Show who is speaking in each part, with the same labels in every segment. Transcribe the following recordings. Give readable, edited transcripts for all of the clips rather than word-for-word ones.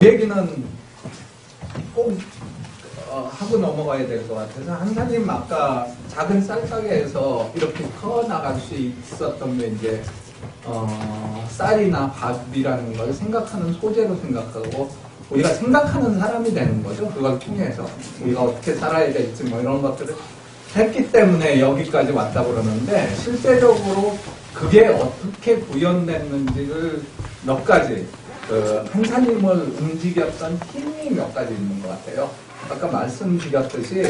Speaker 1: 이 얘기는 꼭 하고 넘어가야 될 것 같아서, 한사님 아까 작은 쌀가게에서 이렇게 커 나갈 수 있었던 게 이제 쌀이나 밥이라는 걸 생각하는 소재로 생각하고, 우리가 생각하는 사람이 되는 거죠. 그걸 통해서 우리가 어떻게 살아야 될지 뭐 이런 것들을 했기 때문에 여기까지 왔다 그러는데, 실제적으로 그게 어떻게 구현됐는지를 몇 가지, 한사님을 움직였던 힘이 몇 가지 있는 것 같아요. 아까 말씀드렸듯이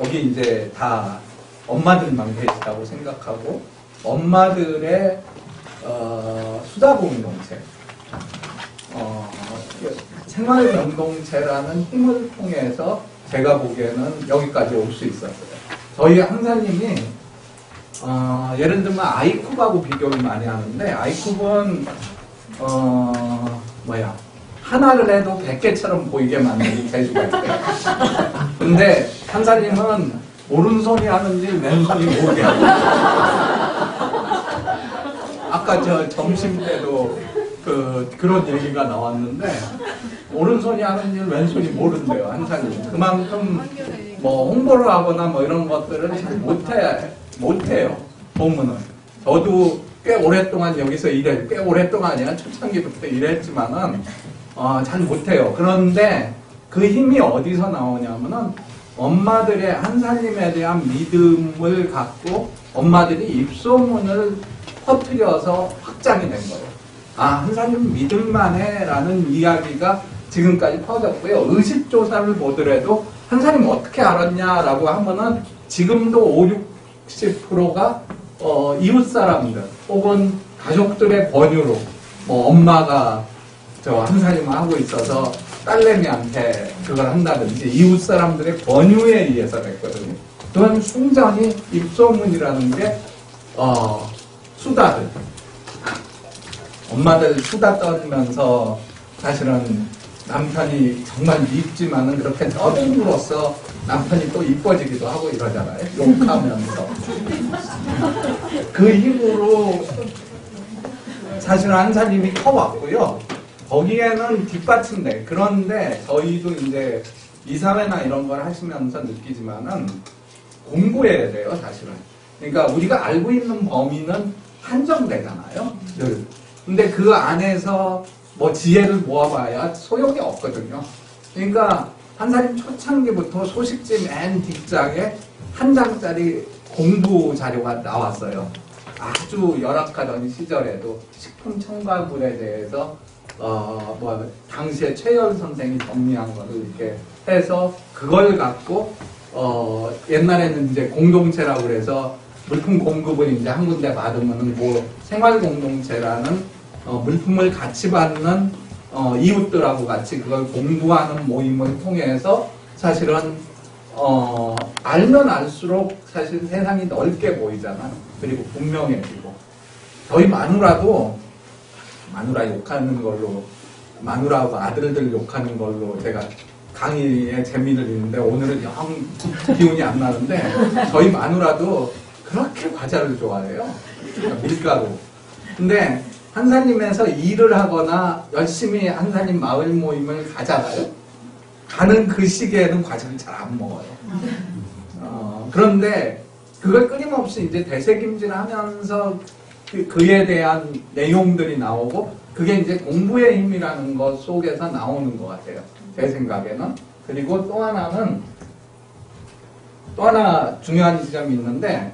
Speaker 1: 여기 이제 다 엄마들만 계시다고 생각하고, 엄마들의 수다 공동체, 생활 공동체라는 힘을 통해서 제가 보기에는 여기까지 올 수 있었어요. 저희 한사님이 예를 들면 아이쿱하고 비교를 많이 하는데, 아이쿱은 하나를 해도 100개처럼 보이게 만드는 재주가 있어요. 근데 한사님은 오른손이 하는지 왼손이 모르게 하고, 아까 저 점심 때도 그런 얘기가 나왔는데, 오른손이 하는지 왼손이 모른대요, 한사님. 그만큼 뭐 홍보를 하거나 뭐 이런 것들을 잘 못해요, 보면은. 저도 꽤 오랫동안 여기서 꽤 오랫동안 아니라 초창기부터 일했지만은, 잘 못해요. 그런데 그 힘이 어디서 나오냐면은, 엄마들의 한사님에 대한 믿음을 갖고 엄마들이 입소문을 퍼뜨려서 확장이 된 거예요. 한사님 믿을만해 라는 이야기가 지금까지 퍼졌고요. 의식조사를 보더라도 한사님 어떻게 알았냐라고 하면은 지금도 50~60%가 이웃 사람들 혹은 가족들의 권유로, 엄마가 저 한사님을 하고 있어서 딸내미한테 그걸 한다든지 이웃 사람들의 권유에 의해서 했거든요. 그건 순전히 입소문이라는 게 수다들, 엄마들 수다 떨면서 사실은 남편이 정말 밉지만은 그렇게 떠들므로써 남편이 또 이뻐지기도 하고 이러잖아요. 욕하면서. 그 힘으로 사실 한사님이 커왔고요. 거기에는 뒷받침돼. 그런데 저희도 이제 이사회나 이런 걸 하시면서 느끼지만은 공부해야 돼요, 사실은. 그러니까 우리가 알고 있는 범위는 한정되잖아요, 늘. 근데 그 안에서 뭐 지혜를 모아봐야 소용이 없거든요. 그러니까 한사님 초창기부터 소식지 맨 뒷장에 한 장짜리 공부 자료가 나왔어요. 아주 열악하던 시절에도 식품 첨가물에 대해서 당시에 최열 선생이 정리한 거를 이렇게 해서 그걸 갖고 옛날에는 이제 공동체라고 그래서 물품 공급을 이제 한 군데 받으면은 뭐 생활 공동체라는 물품을 같이 받는 이웃들하고 같이 그걸 공부하는 모임을 통해서 사실은 알면 알수록 사실 세상이 넓게 보이잖아. 그리고 분명해지고. 저희 마누라 욕하는 걸로, 마누라하고 아들들 욕하는 걸로 제가 강의에 재미를 있는데, 오늘은 영 기운이 안 나는데, 저희 마누라도 그렇게 과자를 좋아해요. 그러니까 밀가루. 근데 한사님에서 일을 하거나 열심히 한사님 마을 모임을 가잖아요. 가는 그 시기에는 과자를 잘 안 먹어요. 그런데 그걸 끊임없이 이제 되새김질 하면서 그에 대한 내용들이 나오고, 그게 이제 공부의 힘이라는 것 속에서 나오는 것 같아요, 제 생각에는. 그리고 또 하나 중요한 지점이 있는데,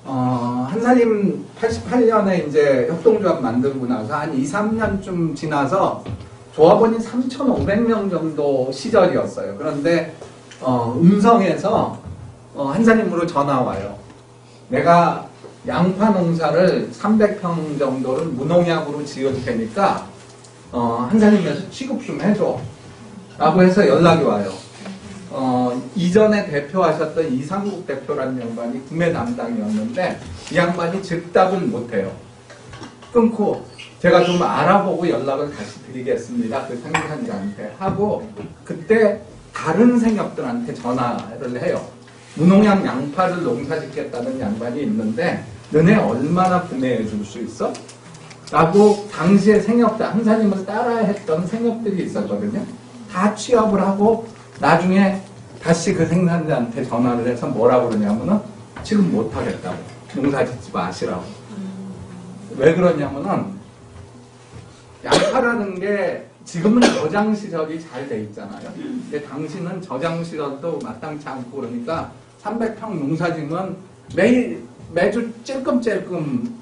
Speaker 1: 한사님 88년에 이제 협동조합 만들고 나서 한 2~3년쯤 지나서 조합원이 3,500명 정도 시절이었어요. 그런데 음성에서 한사님으로 전화 와요. 내가 양파 농사를 300평 정도를 무농약으로 지을 테니까 한사님에서 취급 좀 해줘 라고 해서 연락이 와요. 이전에 대표하셨던 이상국 대표라는 양반이 구매 담당이었는데, 이 양반이 즉답을 못해요. 끊고 제가 좀 알아보고 연락을 다시 드리겠습니다, 그 생산자한테 하고, 그때 다른 생협들한테 전화를 해요. 무농약 양파를 농사짓겠다는 양반이 있는데 너네 얼마나 구매해 줄 수 있어? 라고 당시에 생협들, 한사님을 따라 했던 생협들이 있었거든요. 다 취업을 하고 나중에 다시 그 생산자한테 전화를 해서 뭐라고 그러냐면은 지금 못하겠다고. 농사 짓지 마시라고. 왜 그러냐면은 양파라는 게 지금은 저장 시설이 잘 돼 있잖아요. 근데 당시는 저장 시설도 마땅치 않고 그러니까 300평 농사지면 매주 찔끔찔끔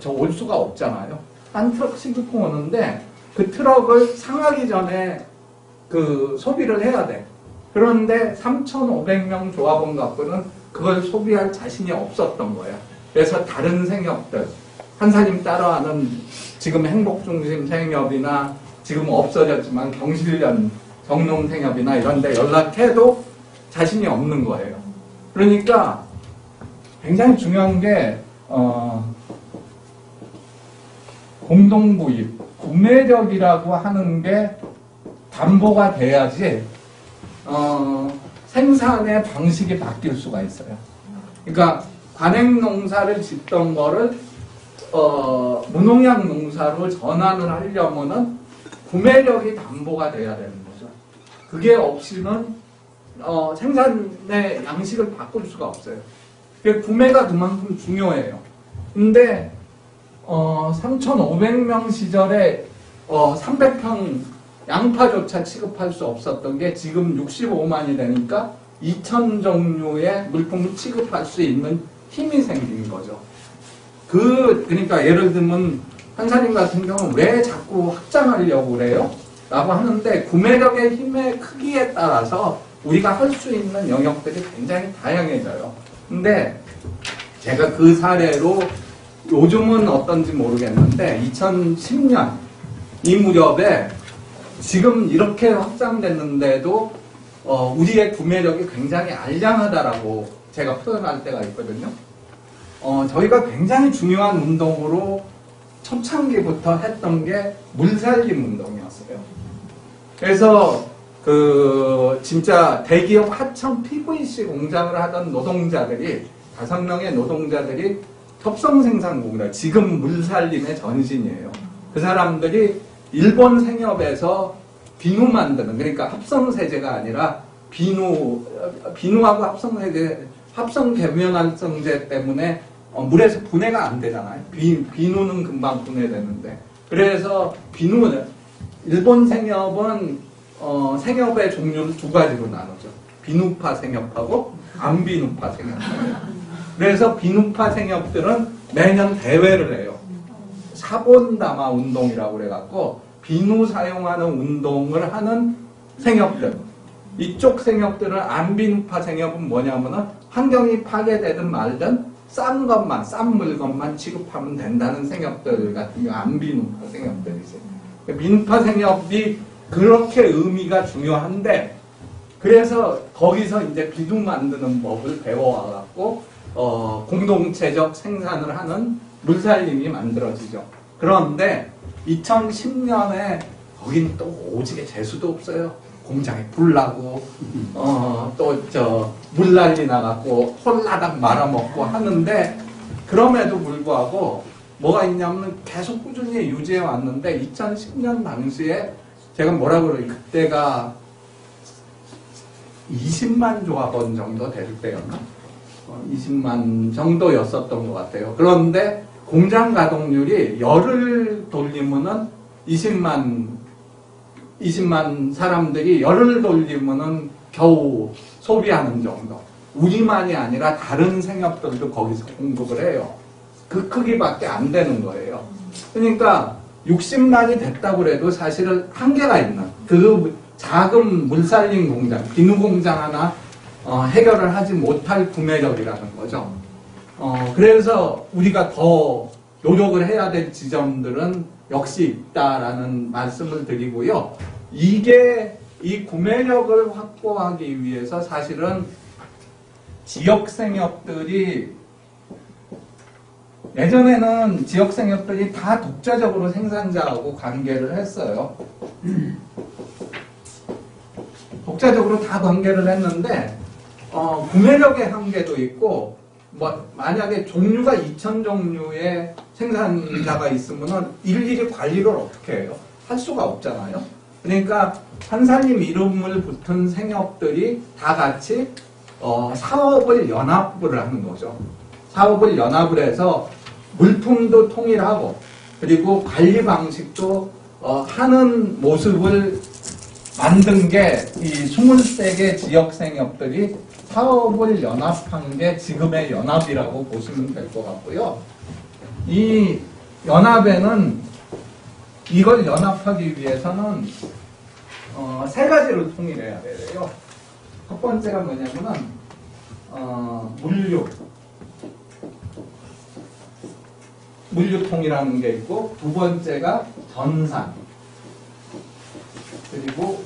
Speaker 1: 올 수가 없잖아요. 한 트럭씩 싣고 오는데 그 트럭을 상하기 전에 그 소비를 해야 돼. 그런데 3,500명 조합원 갖고는 그걸 소비할 자신이 없었던 거야. 그래서 다른 생협들, 한사님 따라하는 지금 행복중심 생협이나 지금 없어졌지만 경실련 정농생협이나 이런 데 연락해도 자신이 없는 거예요. 그러니까 굉장히 중요한 게 공동구입, 구매력이라고 하는 게 담보가 돼야지 생산의 방식이 바뀔 수가 있어요. 그러니까 관행농사를 짓던 거를 무농약 농사로 전환을 하려면은 구매력이 담보가 돼야 되는 거죠. 그게 없이는 생산의 양식을 바꿀 수가 없어요. 구매가 그만큼 중요해요. 근데 3,500명 시절에 300평 양파조차 취급할 수 없었던 게 지금 65만이 되니까 2,000종류의 물품을 취급할 수 있는 힘이 생긴 거죠. 그러니까 예를 들면 한사님 같은 경우는 왜 자꾸 확장하려고 그래요? 라고 하는데 구매력의 힘의 크기에 따라서 우리가 할 수 있는 영역들이 굉장히 다양해져요. 근데 제가 그 사례로 요즘은 어떤지 모르겠는데 2010년 이 무렵에 지금 이렇게 확장됐는데도 우리의 구매력이 굉장히 알량하다라고 제가 표현할 때가 있거든요. 저희가 굉장히 중요한 운동으로 초창기부터 했던 게 물살림 운동이었어요. 그래서 진짜 대기업 하청 PVC 공장을 하던 노동자들이 5명의 노동자들이 협성생산공이라 지금 물살림의 전신이에요. 그 사람들이 일본 생협에서 비누 만드는, 그러니까 합성세제가 아니라 비누하고 합성계면활성제 때문에 물에서 분해가 안 되잖아요. 비누는 금방 분해되는데. 그래서 일본 생협은 생협의 종류를 2가지로 나누죠. 비누파 생협하고 안비누파 생협. 그래서 비누파 생협들은 매년 대회를 해요. 사본담화 운동이라고 그래갖고 비누 사용하는 운동을 하는 생협들. 이쪽 생협들은 안비누파 생협은 뭐냐면은 환경이 파괴되든 말든 싼 물건만 취급하면 된다는 생협들 같은 게 안비누파 생협들이지. 비누파 생협이 그렇게 의미가 중요한데, 그래서 거기서 이제 비누 만드는 법을 배워와갖고 공동체적 생산을 하는 물살림이 만들어지죠. 그런데 2010년에 거긴 또 오지게 재수도 없어요. 공장에 불 나고 또 물난리 나갖고 홀라당 말아먹고 하는데, 그럼에도 불구하고 뭐가 있냐면 계속 꾸준히 유지해 왔는데 2010년 당시에 제가 뭐라 그러지, 그때가 20만 조합원 정도 될 때였나? 20만 정도였었던 것 같아요. 그런데 공장 가동률이 열을 돌리면은 20만 사람들이 열을 돌리면은 겨우 소비하는 정도. 우리만이 아니라 다른 생협들도 거기서 공급을 해요. 그 크기밖에 안 되는 거예요. 그러니까 60만이 됐다고 해도 사실은 한계가 있는 그 작은 물살림 공장, 비누 공장 하나 해결을 하지 못할 구매력이라는 거죠. 그래서 우리가 더 노력을 해야 될 지점들은 역시 있다라는 말씀을 드리고요. 이 구매력을 확보하기 위해서 사실은 지역생협들이, 예전에는 지역생협들이 다 독자적으로 생산자하고 관계를 했어요. 독자적으로 다 관계를 했는데 구매력의 한계도 있고, 만약에 종류가 2,000종류의 생산자가 있으면은 일일이 관리를 어떻게 해요? 할 수가 없잖아요. 그러니까 한사님 이름을 붙은 생협들이 다 같이 사업을 연합을 하는 거죠. 사업을 연합을 해서 물품도 통일하고 그리고 관리 방식도 하는 모습을 만든 게 이 23개 지역 생협들이 사업을 연합한 게 지금의 연합이라고 보시면 될 것 같고요. 이 연합에는 이걸 연합하기 위해서는 세 가지로 통일해야 돼요. 첫 번째가 뭐냐면은 물류통이라는 게 있고, 두 번째가 전산, 그리고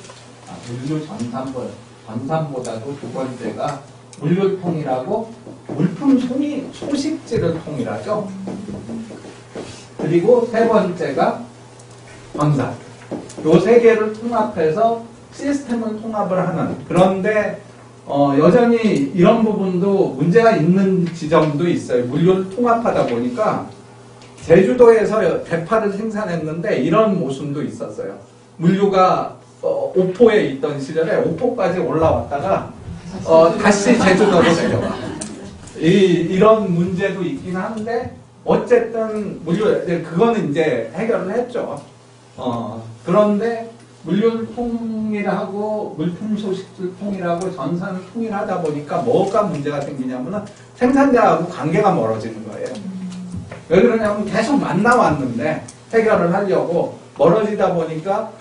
Speaker 1: 전산보다도 두 번째가 물류통이라고 물품 소식지를 통일하죠. 그리고 세 번째가 전산. 요 세 개를 통합해서 시스템을 통합을 하는. 그런데 여전히 이런 부분도 문제가 있는 지점도 있어요. 물류를 통합하다 보니까 제주도에서 대파를 생산했는데 이런 모순도 있었어요. 물류가 오포에 있던 시절에 오포까지 올라왔다가 다시 제주도로 내려와. 이런 문제도 있긴 한데 어쨌든 그거는 이제 해결을 했죠. 그런데 물류를 통일하고 물품 소식을 통일하고 전산을 통일하다 보니까 뭐가 문제가 생기냐면은 생산자하고 관계가 멀어지는 거예요. 왜 그러냐면 계속 만나왔는데 해결을 하려고 멀어지다 보니까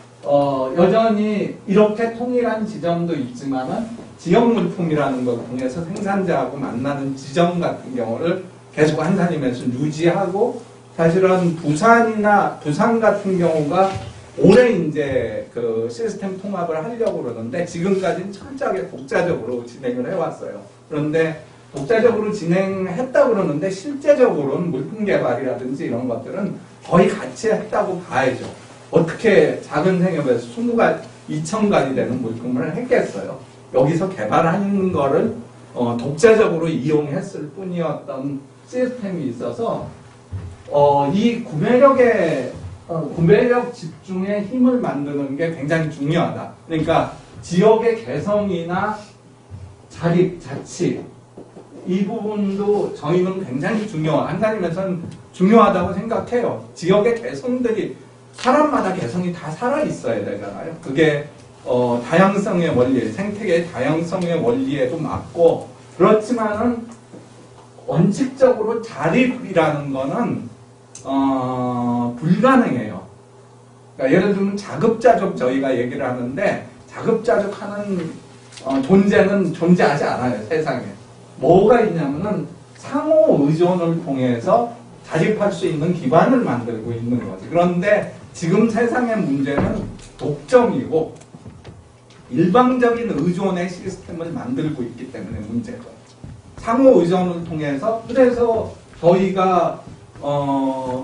Speaker 1: 여전히 이렇게 통일한 지점도 있지만은 지역 물품이라는 걸 통해서 생산자하고 만나는 지점 같은 경우를 계속 한사님에서 유지하고, 사실은 부산 같은 경우가 올해 이제 그 시스템 통합을 하려고 그러는데 지금까지는 철저하게 독자적으로 진행을 해왔어요. 그런데 독자적으로 진행했다고 그러는데 실제적으로는 물품 개발이라든지 이런 것들은 거의 같이 했다고 봐야죠. 어떻게 작은 생협에서 2,000가지 되는 물품을 했겠어요. 여기서 개발하는 거를 독자적으로 이용했을 뿐이었던 시스템이 있어서 이 구매력 집중의 힘을 만드는 게 굉장히 중요하다. 그러니까 지역의 개성이나 자치 이 부분도 저희는 굉장히 한사님에서는 중요하다고 생각해요. 지역의 개성들이 사람마다 개성이 다 살아있어야 되잖아요. 그게 다양성의 원리, 생태계의 다양성의 원리에도 맞고, 그렇지만은 원칙적으로 자립이라는 거는 불가능해요. 그러니까 예를 들면 자급자족 저희가 얘기를 하는데 자급자족하는 존재는 존재하지 않아요, 세상에. 뭐가 있냐면은 상호 의존을 통해서 자립할 수 있는 기반을 만들고 있는 거지. 그런데 지금 세상의 문제는 독점이고 일방적인 의존의 시스템을 만들고 있기 때문에 문제가. 상호 의존을 통해서, 그래서 저희가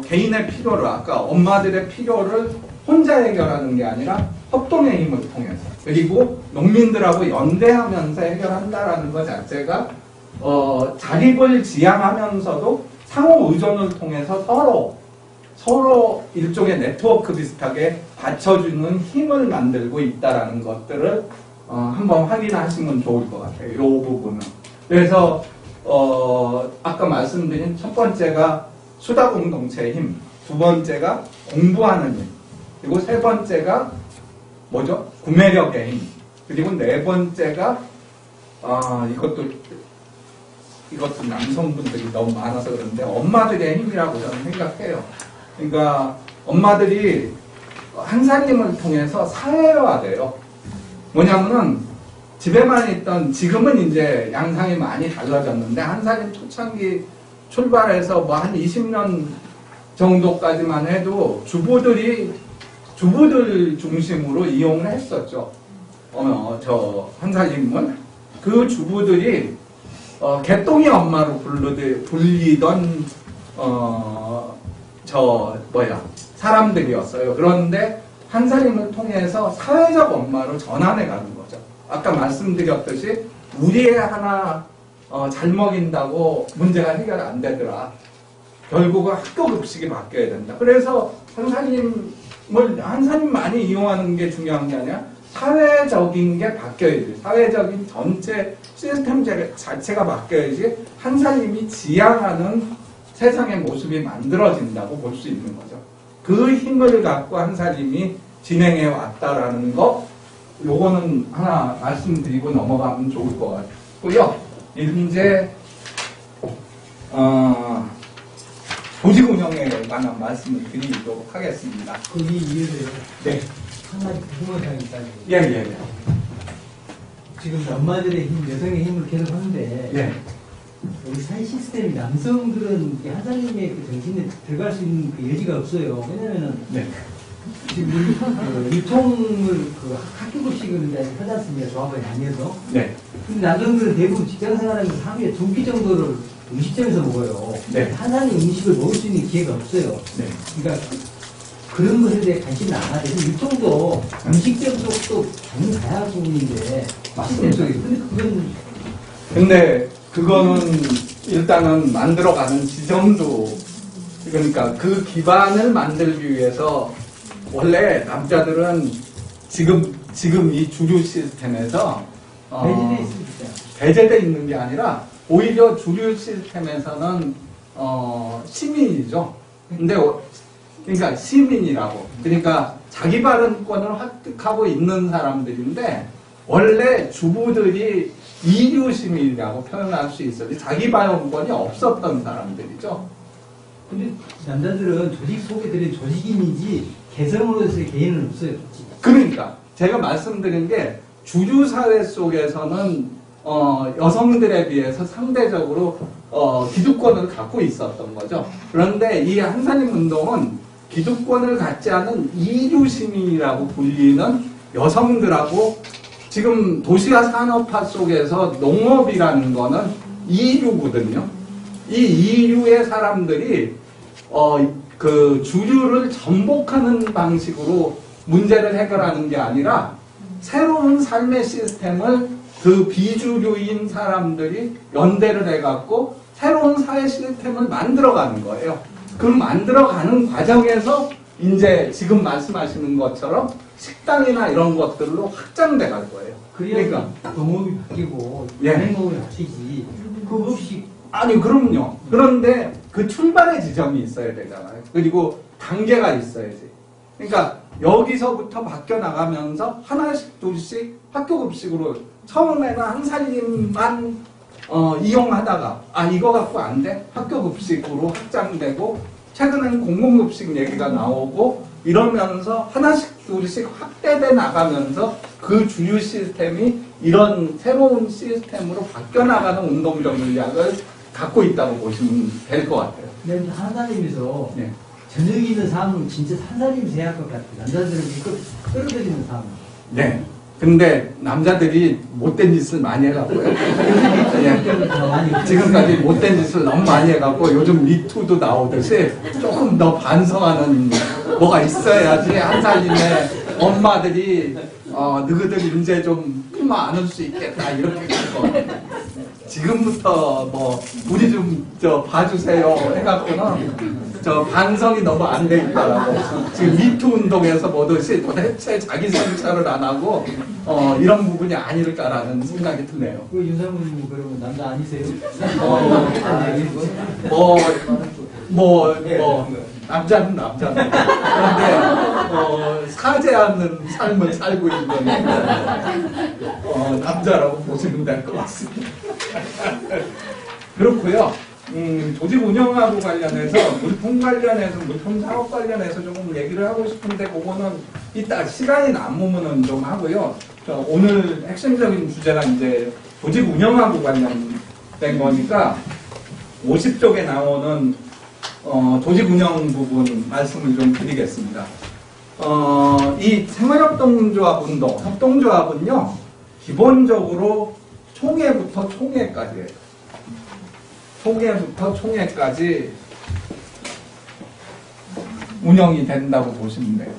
Speaker 1: 개인의 필요를, 아까 엄마들의 필요를 혼자 해결하는 게 아니라 협동의 힘을 통해서, 그리고 농민들하고 연대하면서 해결한다라는 것 자체가 자립을 지향하면서도 상호 의존을 통해서 서로 일종의 네트워크 비슷하게 받쳐주는 힘을 만들고 있다라는 것들을 한번 확인하시면 좋을 것 같아요. 이 부분은. 그래서 아까 말씀드린 첫 번째가 수다 공동체의 힘, 두 번째가 공부하는 힘, 그리고 세 번째가 뭐죠? 구매력의 힘, 그리고 네 번째가 이것도 남성분들이 너무 많아서 그런데 엄마들의 힘이라고 저는 생각해요. 그러니까 엄마들이 한사님을 통해서 사회화돼요. 뭐냐면은 집에만 있던, 지금은 이제 양상이 많이 달라졌는데 한사님 초창기 출발해서 뭐 한 20년 정도까지만 해도 주부들 중심으로 이용을 했었죠. 저 한사님은 그 주부들이 개똥이 엄마로 불리던 사람들이었어요. 그런데 한사님을 통해서 사회적 엄마로 전환해 가는 거죠. 아까 말씀드렸듯이 우리 애 하나 잘 먹인다고 문제가 해결 안 되더라. 결국은 학교 급식이 바뀌어야 된다. 그래서 한사님 많이 이용하는 게 중요한 게 아니라 사회적인 게 바뀌어야지. 사회적인 전체 시스템 자체가 바뀌어야지 한사님이 지향하는 세상의 모습이 만들어진다고 볼 수 있는 거죠. 그 힘을 갖고 한사님이 진행해 왔다라는 거, 요거는 하나 말씀드리고 넘어가면 좋을 것 같고요. 이제 조직 운영에 관한 말씀을 드리도록 하겠습니다.
Speaker 2: 거기 이해돼요.
Speaker 1: 네.
Speaker 2: 한 가지 궁금한 사항이 있다는
Speaker 1: 예, 예, 예.
Speaker 2: 지금 엄마들의 힘, 여성의 힘을 계속 하는데
Speaker 1: 예.
Speaker 2: 우리 사회 시스템이 남성들은 한사님의 그 정신에 들어갈 수 있는 그 여지가 없어요. 왜냐면은
Speaker 1: 네.
Speaker 2: 지금 우리 유통을 그 학교 급식을 이제 하지 않습니까? 조합원이 아니어서.
Speaker 1: 네.
Speaker 2: 근데 남성들은 대부분 직장 생활하면서 하루에 2끼 정도를 음식점에서 먹어요.
Speaker 1: 네.
Speaker 2: 한사님 음식을 먹을 수 있는 기회가 없어요.
Speaker 1: 네.
Speaker 2: 그러니까 그런 것에 대해 관심을 안 하죠. 유통도 음식점 쪽도 당연히 가야 할 부분인데 시스템 속에.
Speaker 1: 근데 그거는 일단은 만들어가는 지점도, 그러니까 그 기반을 만들기 위해서 원래 남자들은 지금 이 주류 시스템에서
Speaker 2: 배제돼 있습니다.
Speaker 1: 배제돼 있는 게 아니라 오히려 주류 시스템에서는 시민이죠. 근데 그러니까 시민이라고, 그러니까 자기 발언권을 획득하고 있는 사람들인데 원래 주부들이 이류 시민이라고 표현할 수 있어요. 자기 발언권이 없었던 사람들이죠.
Speaker 2: 근데 남자들은 조직 속에 들인 조직인이지 개성으로서의 개인은 없어요.
Speaker 1: 그러니까 제가 말씀드린 게 주류 사회 속에서는 여성들에 비해서 상대적으로 기득권을 갖고 있었던 거죠. 그런데 이 한사님 운동은 기득권을 갖지 않은 이류 시민이라고 불리는 여성들하고, 지금 도시화 산업화 속에서 농업이라는 거는 이류거든요. 이 이류의 사람들이 그 주류를 전복하는 방식으로 문제를 해결하는 게 아니라 새로운 삶의 시스템을 그 비주류인 사람들이 연대를 해갖고 새로운 사회 시스템을 만들어가는 거예요. 그 만들어가는 과정에서 이제 지금 말씀하시는 것처럼 식당이나 이런 것들로 확장돼 갈 거예요.
Speaker 2: 그러니까 농업이 바뀌고
Speaker 1: 예.
Speaker 2: 농업이 바뀌지. 그거 없이
Speaker 1: 아니, 그럼요. 그런데 그 출발의 지점이 있어야 되잖아요. 그리고 단계가 있어야지. 그러니까 여기서부터 바뀌어 나가면서 하나씩 둘씩 학교급식으로, 처음에는 한살림만 이용하다가 이거 갖고 안 돼? 학교급식으로 확장되고, 최근에는 공공급식 얘기가 나오고 이러면서 하나씩 둘씩 확대돼 나가면서 그 주류 시스템이 이런 새로운 시스템으로 바뀌어 나가는 운동적 전략을 갖고 있다고 보시면 될 것 같아요.
Speaker 2: 근데 한사님에서
Speaker 1: 네.
Speaker 2: 저녁이 있는 삶은 진짜 한사님이 해야 할 것 같아요. 남자들을 끌어들이는 삶.
Speaker 1: 네. 근데 남자들이 못된 짓을 많이 해갖고요. 예. 지금까지 못된 짓을 너무 많이 해갖고 요즘 미투도 나오듯이 조금 더 반성하는 뭐가 있어야지 한살림의 엄마들이 너희들 이제 좀 꿈 안을 수 있겠다 이렇게 갈 것 같아요. 지금부터 뭐 우리 좀 봐주세요 해갖고는 반성이 너무 안 돼 있다라고, 지금 미투 운동에서 뭐듯이 도대체 자기 성찰을 안 하고 이런 부분이 아닐까라는 생각이 드네요.
Speaker 2: 그 윤상무님 그러면 남자 아니세요?
Speaker 1: 남자는 남자는. 그런데 사죄하는 삶을 살고 있는 남자라고 보시면 될 것 같습니다. 그렇고요. 조직 운영하고 관련해서, 물품 관련해서, 물품 사업 관련해서 조금 얘기를 하고 싶은데, 그거는 이따 시간이 남으면 좀 하고요. 오늘 핵심적인 주제가 이제 조직 운영하고 관련된 거니까 50쪽에 나오는 조직 운영 부분 말씀을 좀 드리겠습니다. 이 생활협동조합 운동, 협동조합은요, 기본적으로 총회부터 총회까지예요. 총회부터 총회까지 운영이 된다고 보시면 돼요.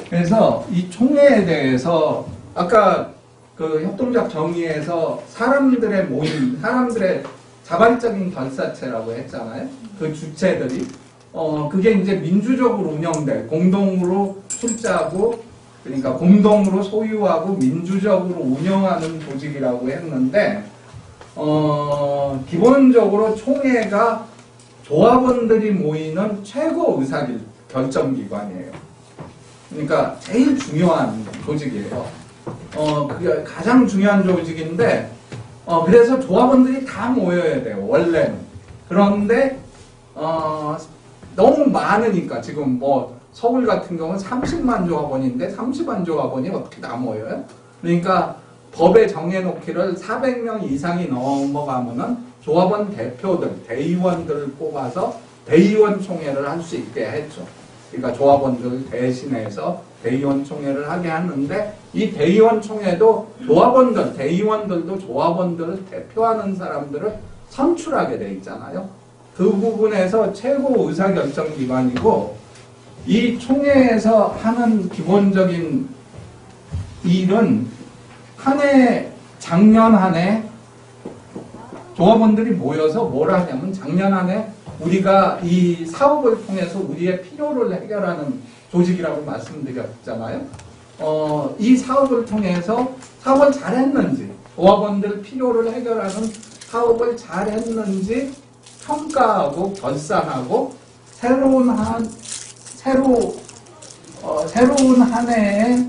Speaker 1: 그래서 이 총회에 대해서 아까 그 협동조합 정의에서 사람들의 모임, 사람들의 자발적인 결사체라고 했잖아요. 그 주체들이 그게 이제 민주적으로 운영돼 공동으로 출자하고 그러니까 공동으로 소유하고 민주적으로 운영하는 조직이라고 했는데 기본적으로 총회가 조합원들이 모이는 최고 의사결정기관이에요. 그러니까 제일 중요한 조직이에요. 그게 가장 중요한 조직인데 그래서 조합원들이 다 모여야 돼요. 원래는. 그런데 너무 많으니까 지금 뭐 서울 같은 경우는 30만 조합원인데 30만 조합원이 어떻게 다 모여요? 그러니까 법에 정해놓기를 400명 이상이 넘어가면은 조합원 대표들, 대의원들을 뽑아서 대의원 총회를 할 수 있게 했죠. 그러니까 조합원들 대신해서 대의원 총회를 하게 하는데 이 대의원 총회도 조합원들, 대의원들도 조합원들을 대표하는 사람들을 선출하게 돼 있잖아요. 그 부분에서 최고 의사결정기관이고 이 총회에서 하는 기본적인 일은 작년 한 해 조합원들이 모여서 뭘 하냐면 작년 한 해 우리가 이 사업을 통해서 우리의 필요를 해결하는 조직이라고 말씀드렸잖아요. 이 사업을 통해서 사업을 잘했는지, 조합원들 필요를 해결하는 사업을 잘했는지 평가하고 결산하고 새로운 한 해에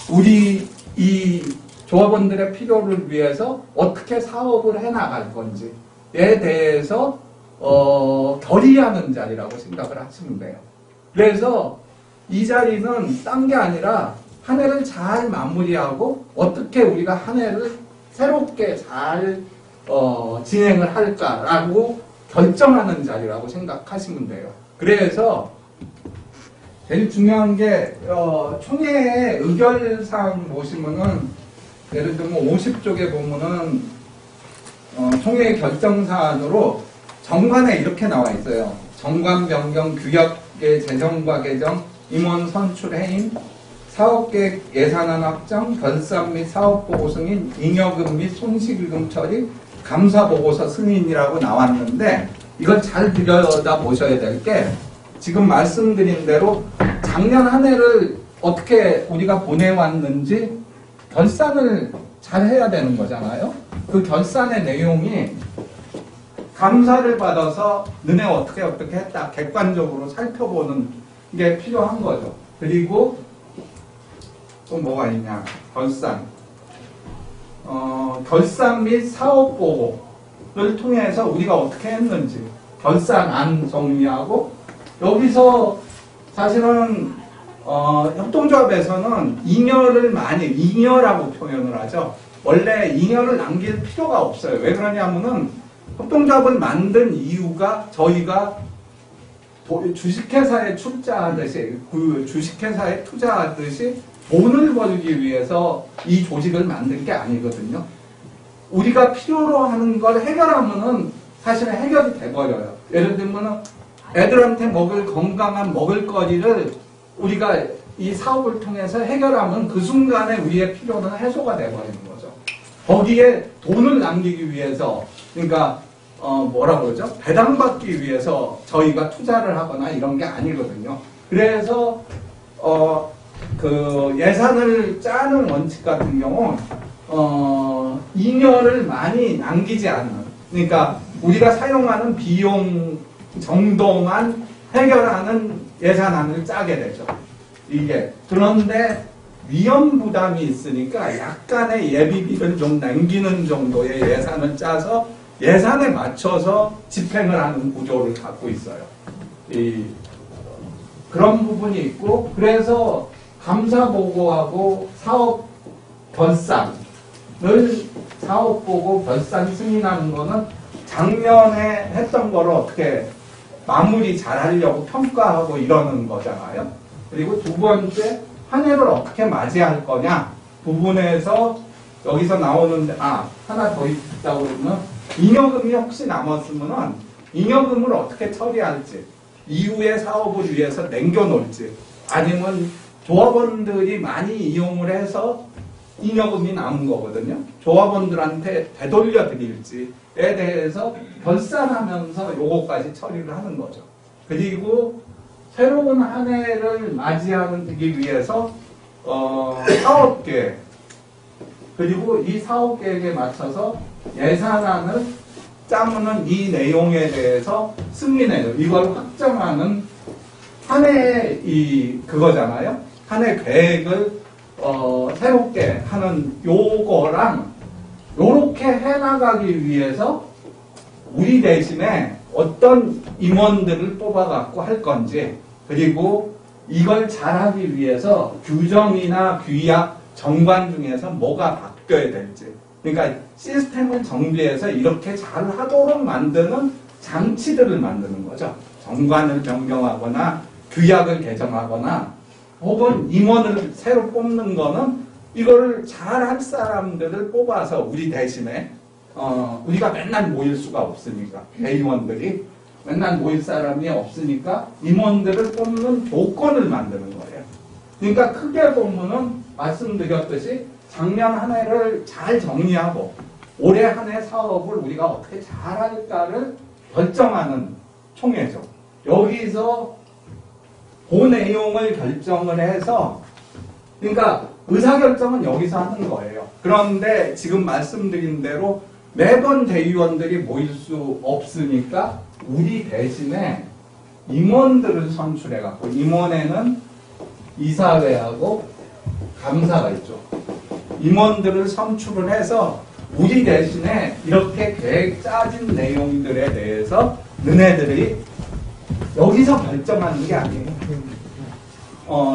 Speaker 1: 우리 이 조합원들의 필요를 위해서 어떻게 사업을 해나갈 건지에 대해서 결의하는 자리라고 생각을 하시면 돼요. 그래서 이 자리는 딴 게 아니라 한 해를 잘 마무리하고 어떻게 우리가 한 해를 새롭게 잘 진행을 할까라고 결정하는 자리라고 생각하시면 돼요. 그래서 제일 중요한 게 총회의 의결사항 보시면은 예를 들면 50쪽에 보면은 총회의 결정사안으로 정관에 이렇게 나와 있어요. 정관 변경, 규약의 재정과 개정, 임원 선출 해임, 사업계획 예산안 확정, 결산 및 사업보고 승인, 잉여금 및 손실금 처리, 감사보고서 승인이라고 나왔는데 이걸 잘 들여다 보셔야 될 게 지금 말씀드린 대로 작년 한 해를 어떻게 우리가 보내왔는지 결산을 잘 해야 되는 거잖아요. 그 결산의 내용이 감사를 받아서 너네 어떻게 했다 객관적으로 살펴보는 게 필요한 거죠. 그리고 또 뭐가 있냐. 결산 및 사업보고를 통해서 우리가 어떻게 했는지 결산안 정리하고 여기서 사실은 협동조합에서는 잉여라고 표현을 하죠. 원래 잉여를 남길 필요가 없어요. 왜 그러냐면은 협동조합을 만든 이유가 저희가 주식회사에 출자하듯이 그 주식회사에 투자하듯이 돈을 벌기 위해서 이 조직을 만든 게 아니거든요. 우리가 필요로 하는 걸 해결하면은 사실은 해결이 돼버려요. 예를 들면은 애들한테 먹을 건강한 먹을거리를 우리가 이 사업을 통해서 해결하면 그 순간에 우리의 필요는 해소가 돼버리는 거죠. 거기에 돈을 남기기 위해서, 그러니까 뭐라 그러죠? 배당받기 위해서 저희가 투자를 하거나 이런 게 아니거든요. 그래서 그 예산을 짜는 원칙 같은 경우 잉여를 많이 남기지 않는, 그러니까 우리가 사용하는 비용 정도만 해결하는 예산안을 짜게 되죠. 이게. 그런데 위험 부담이 있으니까 약간의 예비비를 좀 남기는 정도의 예산을 짜서 예산에 맞춰서 집행을 하는 구조를 갖고 있어요. 그런 부분이 있고, 그래서 감사보고하고 사업 결산을 사업보고 결산 승인하는 거는 작년에 했던 거를 어떻게 마무리 잘 하려고 평가하고 이러는 거잖아요. 그리고 두 번째, 한 해를 어떻게 맞이할 거냐 부분에서 여기서 나오는데, 하나 더 있다고 그러면 잉여금이 혹시 남았으면은 잉여금을 어떻게 처리할지, 이후의 사업을 위해서 남겨놓을지, 아니면 조합원들이 많이 이용을 해서 잉여금이 남은 거거든요. 조합원들한테 되돌려 드릴지에 대해서 결산하면서 요거까지 처리를 하는 거죠. 그리고 새로운 한 해를 맞이하기 위해서 사업계획, 그리고 이 사업계획에 맞춰서 예산안을 짜무는 이 내용에 대해서 승인해요. 이걸 확정하는 한 해의 그거잖아요. 한 해 계획을 새롭게 하는 요거랑 요렇게 해나가기 위해서 우리 대신에 어떤 임원들을 뽑아갖고 할 건지, 그리고 이걸 잘하기 위해서 규정이나 규약, 정관 중에서 뭐가 바뀌어야 될지, 그러니까 시스템을 정비해서 이렇게 잘하도록 만드는 장치들을 만드는 거죠. 정관을 변경하거나 규약을 개정하거나 혹은 임원을 새로 뽑는 거는 이걸 잘할 사람들을 뽑아서 우리 대신에 우리가 맨날 모일 수가 없으니까, 대의원들이 맨날 모일 사람이 없으니까 임원들을 뽑는 조건을 만드는 거예요. 그러니까 크게 보면은 말씀드렸듯이 작년 한 해를 잘 정리하고 올해 한 해 사업을 우리가 어떻게 잘할까를 결정하는 총회죠. 여기서 그 내용을 결정을 해서, 그러니까 의사결정은 여기서 하는 거예요. 그런데 지금 말씀드린 대로 매번 대의원들이 모일 수 없으니까 우리 대신에 임원들을 선출해갖고, 임원에는 이사회하고 감사가 있죠. 임원들을 선출을 해서 우리 대신에 이렇게 계획 짜진 내용들에 대해서 너네들이 여기서 결정하는 게 아니에요.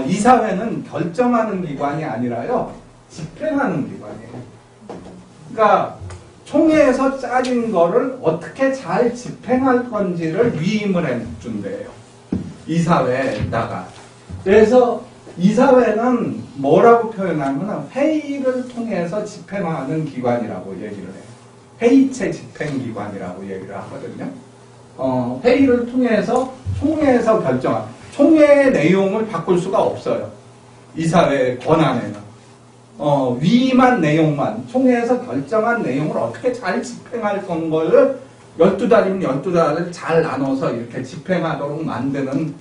Speaker 1: 이사회는 결정하는 기관이 아니라요, 집행하는 기관이에요. 그러니까 총회에서 짜진 거를 어떻게 잘 집행할 건지를 위임을 해준대요. 이사회에다가. 그래서 이사회는 뭐라고 표현하면 회의를 통해서 집행하는 기관이라고 얘기를 해요. 회의체 집행기관이라고 얘기를 하거든요. 회의를 통해서 총회에서 결정한, 총회의 내용을 바꿀 수가 없어요. 이사회 권한에는. 위임한 내용만, 총회에서 결정한 내용을 어떻게 잘 집행할 건가를 12달이면 12달을 잘 나눠서 이렇게 집행하도록 만드는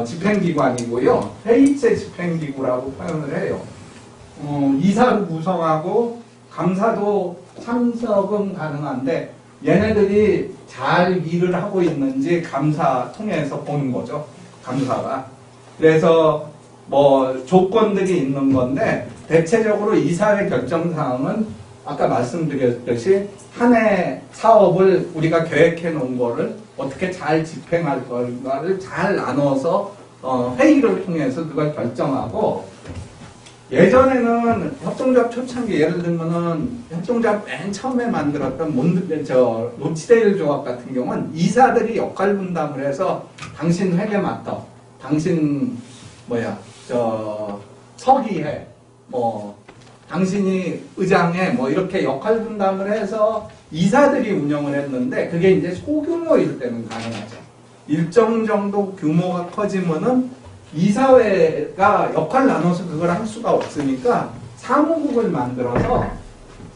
Speaker 1: 집행기관이고요. 회의체 집행기구라고 표현을 해요. 이사를 구성하고 감사도 참석은 가능한데 얘네들이 잘 일을 하고 있는지 감사 통해서 보는 거죠. 감사가. 그래서 뭐 조건들이 있는 건데 대체적으로 이사회 결정사항은 아까 말씀드렸듯이 한 해 사업을 우리가 계획해 놓은 거를 어떻게 잘 집행할 건가를 잘 나눠서 회의를 통해서 그걸 결정하고, 예전에는 협동조합 초창기, 예를 들면은 협동조합 맨 처음에 만들었던 노치데일 조합 같은 경우는 이사들이 역할 분담을 해서 당신 회계 맡아, 당신 서기해, 당신이 의장해, 이렇게 역할 분담을 해서 이사들이 운영을 했는데, 그게 이제 소규모일 때는 가능하죠. 일정 정도 규모가 커지면은 이사회가 역할 나눠서 그걸 할 수가 없으니까 사무국을 만들어서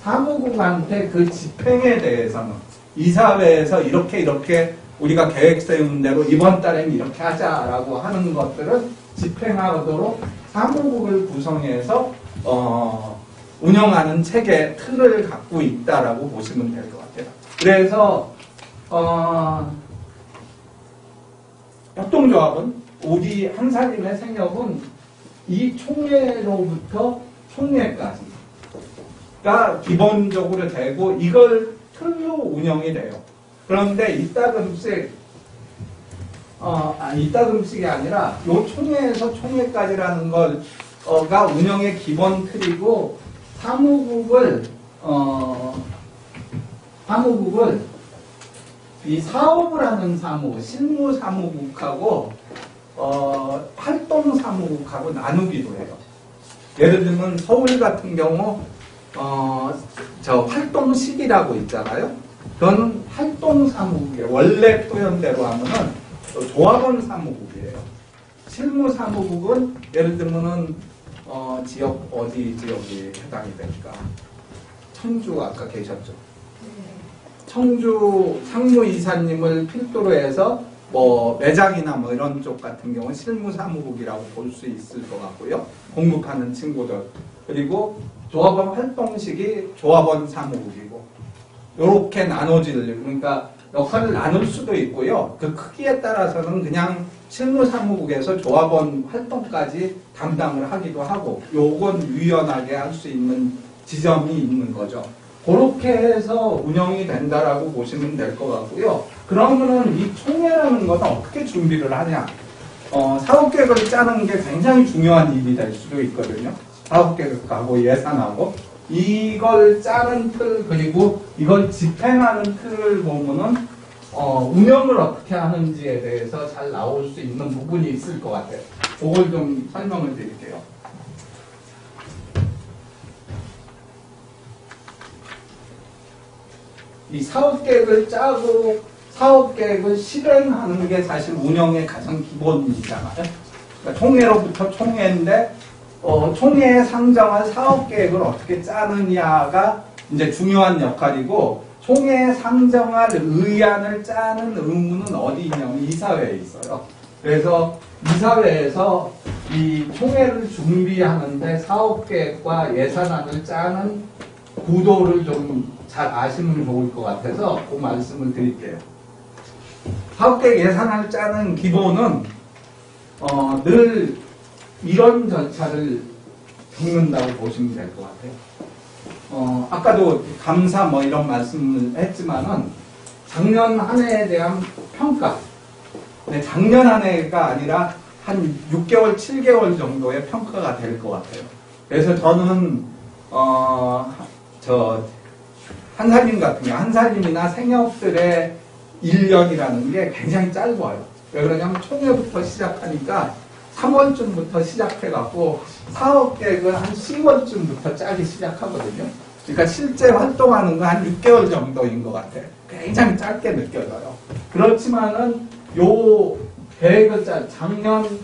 Speaker 1: 사무국한테 그 집행에 대해서는 이사회에서 이렇게 우리가 계획 세운 대로 이번 달엔 이렇게 하자라고 하는 것들을 집행하도록 사무국을 구성해서 운영하는 체계 틀을 갖고 있다라고 보시면 될 것 같아요. 그래서 협동조합은 우리 한사님의 생협은 이 총회로부터 총회까지가 기본적으로 되고 이걸 틀로 운영이 돼요. 그런데 이따금씩이 아니라 요 총회에서 총회까지라는 걸가 운영의 기본 틀이고, 사무국을 이 사업을 하는 사무국, 실무 사무국하고 활동 사무국하고 나누기도 해요. 예를 들면 서울 같은 경우 활동식이라고 있잖아요. 그거는 활동 사무국이에요. 원래 표현대로 하면은 조합원 사무국이에요. 실무 사무국은 예를 들면은 지역 어디 지역이 해당이 될까? 청주 아까 계셨죠? 청주 상무이사님을 필두로 해서 뭐 매장이나 뭐 이런 쪽 같은 경우는 실무사무국이라고 볼 수 있을 것 같고요. 공급하는 친구들. 그리고 조합원 활동식이 조합원 사무국이고 이렇게 나눠질, 그러니까 역할을 나눌 수도 있고요. 그 크기에 따라서는 그냥 실무사무국에서 조합원 활동까지 담당을 하기도 하고, 요건 유연하게 할 수 있는 지점이 있는 거죠. 그렇게 해서 운영이 된다라고 보시면 될 것 같고요. 그러면은 이 총회라는 것은 어떻게 준비를 하냐? 사업계획을 짜는 게 굉장히 중요한 일이 될 수도 있거든요. 사업계획하고 예산하고 이걸 짜는 틀, 그리고 이걸 집행하는 틀을 보면은 운영을 어떻게 하는지에 대해서 잘 나올 수 있는 부분이 있을 것 같아요. 그걸 좀 설명을 드릴게요. 이 사업계획을 짜고 사업계획을 실행하는 게 사실 운영의 가장 기본이잖아요. 그러니까 총회로부터 총회인데 총회에 상정한 사업계획을 어떻게 짜느냐가 이제 중요한 역할이고, 총회에 상정할 의안을 짜는 의무는 어디 있냐면 이사회에 있어요. 그래서 이사회에서 이 총회를 준비하는데 사업계획과 예산안을 짜는 구도를 좀 잘 아시면 좋을 것 같아서 그 말씀을 드릴게요. 사업계획 예산안을 짜는 기본은 늘 이런 절차를 겪는다고 보시면 될 것 같아요. 아까도 감사 뭐 이런 말씀을 했지만은 작년 한 해에 대한 평가. 네, 작년 한 해가 아니라 한 6개월, 7개월 정도의 평가가 될 것 같아요. 그래서 저는 한사님 같은 경우, 한사님이나 생협들의 1년이라는 게 굉장히 짧아요. 왜 그러냐면 총회부터 시작하니까 3월쯤부터 시작해갖고 사업계획을 한 10월쯤부터 짜기 시작하거든요. 그러니까 실제 활동하는 건 한 6개월 정도인 것 같아요. 굉장히 짧게 느껴져요. 그렇지만은 요 계획을 작년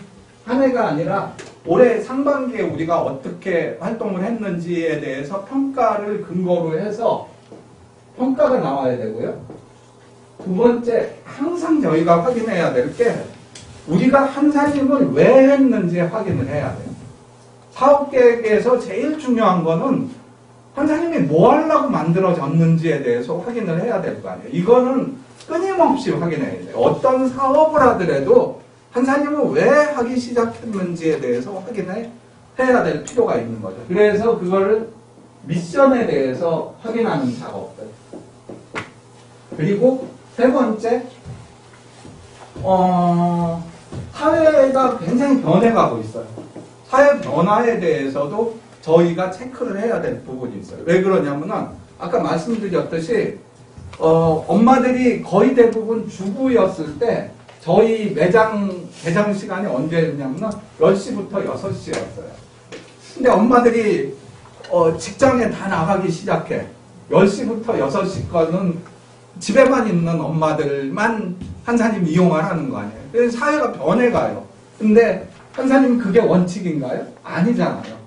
Speaker 1: 한 해가 아니라 올해 상반기에 우리가 어떻게 활동을 했는지에 대해서 평가를 근거로 해서 평가가 나와야 되고요. 두 번째, 항상 저희가 확인해야 될 게 우리가 한사님을 왜 했는지 확인을 해야 돼요. 사업계획에서 제일 중요한 거는 한사님이 뭐 하려고 만들어졌는지에 대해서 확인을 해야 될 거 아니에요. 이거는 끊임없이 확인해야 돼요. 어떤 사업을 하더라도 한사님은 왜 하기 시작했는지에 대해서 확인을 해야 될 필요가 있는 거죠. 그래서 그거를 미션에 대해서 확인하는 작업들. 그리고 세 번째, 사회가 굉장히 변해가고 있어요. 사회 변화에 대해서도 저희가 체크를 해야 될 부분이 있어요. 왜 그러냐면은 아까 말씀드렸듯이 엄마들이 거의 대부분 주부였을 때 저희 매장 개장 시간이 언제였냐면은 10시부터 6시였어요. 근데 엄마들이 직장에 다 나가기 시작해. 10시부터 6시 거는 집에만 있는 엄마들만 한사님 이용하라는 거 아니에요. 그래서 사회가 변해가요. 근데 한사님 그게 원칙인가요? 아니잖아요.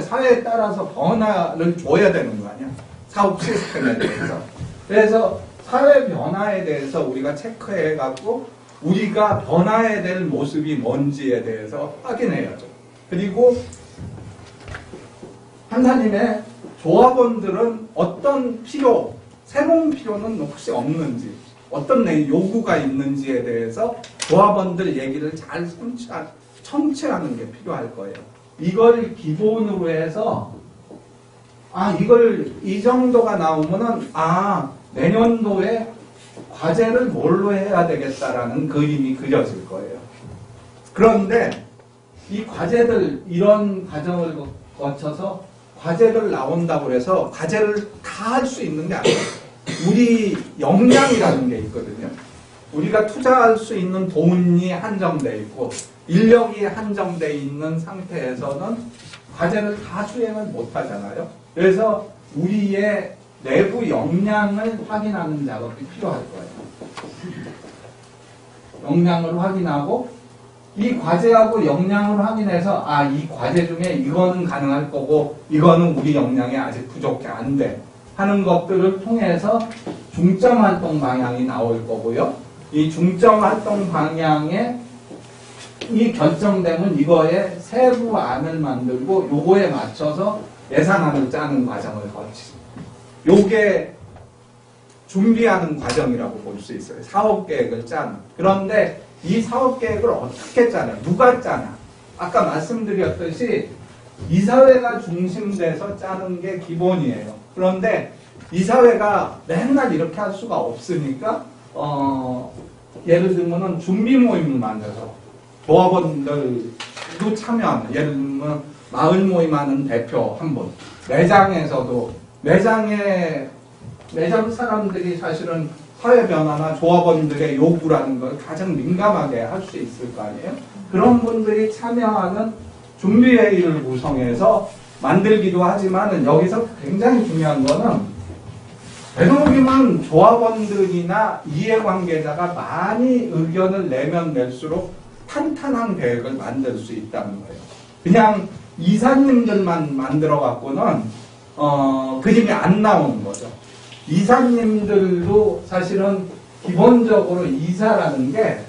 Speaker 1: 사회에 따라서 변화를 줘야 되는 거 아니야. 사업 시스템에 대해서. 그래서 사회 변화에 대해서 우리가 체크해갖고 우리가 변화해야 될 모습이 뭔지에 대해서 확인해야죠. 그리고 한사님의 조합원들은 어떤 필요, 새로운 필요는 혹시 없는지, 어떤 요구가 있는지에 대해서 조합원들 얘기를 잘 청취하는 게 필요할 거예요. 이걸 기본으로 해서 이걸 이 정도가 나오면은 내년도에 과제를 뭘로 해야 되겠다라는 그림이 그려질 거예요. 그런데 이 과제들, 이런 과정을 거쳐서 과제를 나온다고 해서 과제를 다 할 수 있는 게 아니에요. 우리 역량이라는 게 있거든요. 우리가 투자할 수 있는 돈이 한정되어 있고 인력이 한정되어 있는 상태에서는 과제를 다 수행을 못 하잖아요. 그래서 우리의 내부 역량을 확인하는 작업이 필요할 거예요. 역량을 확인하고 이 과제하고 역량을 확인해서 이 과제 중에 이거는 가능할 거고 이거는 우리 역량이 아직 부족해 안 돼 하는 것들을 통해서 중점 활동 방향이 나올 거고요. 이 중점 활동 방향에 이 결정되면 이거에 세부안을 만들고 요거에 맞춰서 예산안을 짜는 과정을 거치죠. 요게 준비하는 과정이라고 볼 수 있어요. 사업계획을 짜는. 그런데 이 사업계획을 어떻게 짜냐? 누가 짜냐? 아까 말씀드렸듯이 이사회가 중심돼서 짜는 게 기본이에요. 그런데 이사회가 맨날 이렇게 할 수가 없으니까 예를 들면 준비 모임을 만들어서 조합원들도 참여하는, 예를 들면 마을 모임하는 대표 한 분, 매장에서도 매장 사람들이 사실은 사회 변화나 조합원들의 요구라는 걸 가장 민감하게 할 수 있을 거 아니에요? 그런 분들이 참여하는 준비회의를 구성해서 만들기도 하지만은 여기서 굉장히 중요한 거는 되도록이면 조합원들이나 이해관계자가 많이 의견을 내면 낼수록 탄탄한 계획을 만들 수 있다는 거예요. 그냥 이사님들만 만들어 갖고는 그림이 안 나오는 거죠. 이사님들도 사실은 기본적으로 이사라는 게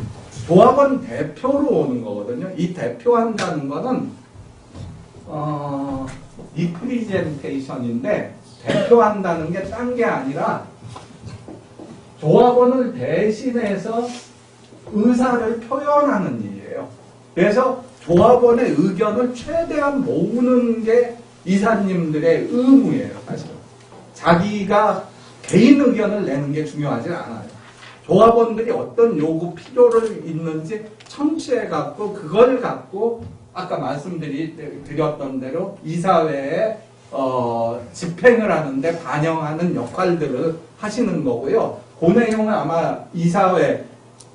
Speaker 1: 조합원 대표로 오는 거거든요. 이 대표한다는 거는 리프리젠테이션인데 대표한다는 게 딴 게 아니라 조합원을 대신해서 의사를 표현하는 일이에요. 그래서 조합원의 의견을 최대한 모으는 게 이사님들의 의무예요, 사실은. 자기가 개인 의견을 내는 게 중요하지 않아요. 조합원들이 어떤 요구, 필요를 있는지 청취해갖고, 그걸 갖고, 아까 말씀드렸던 대로 이사회에 집행을 하는데 반영하는 역할들을 하시는 거고요. 그 내용은 아마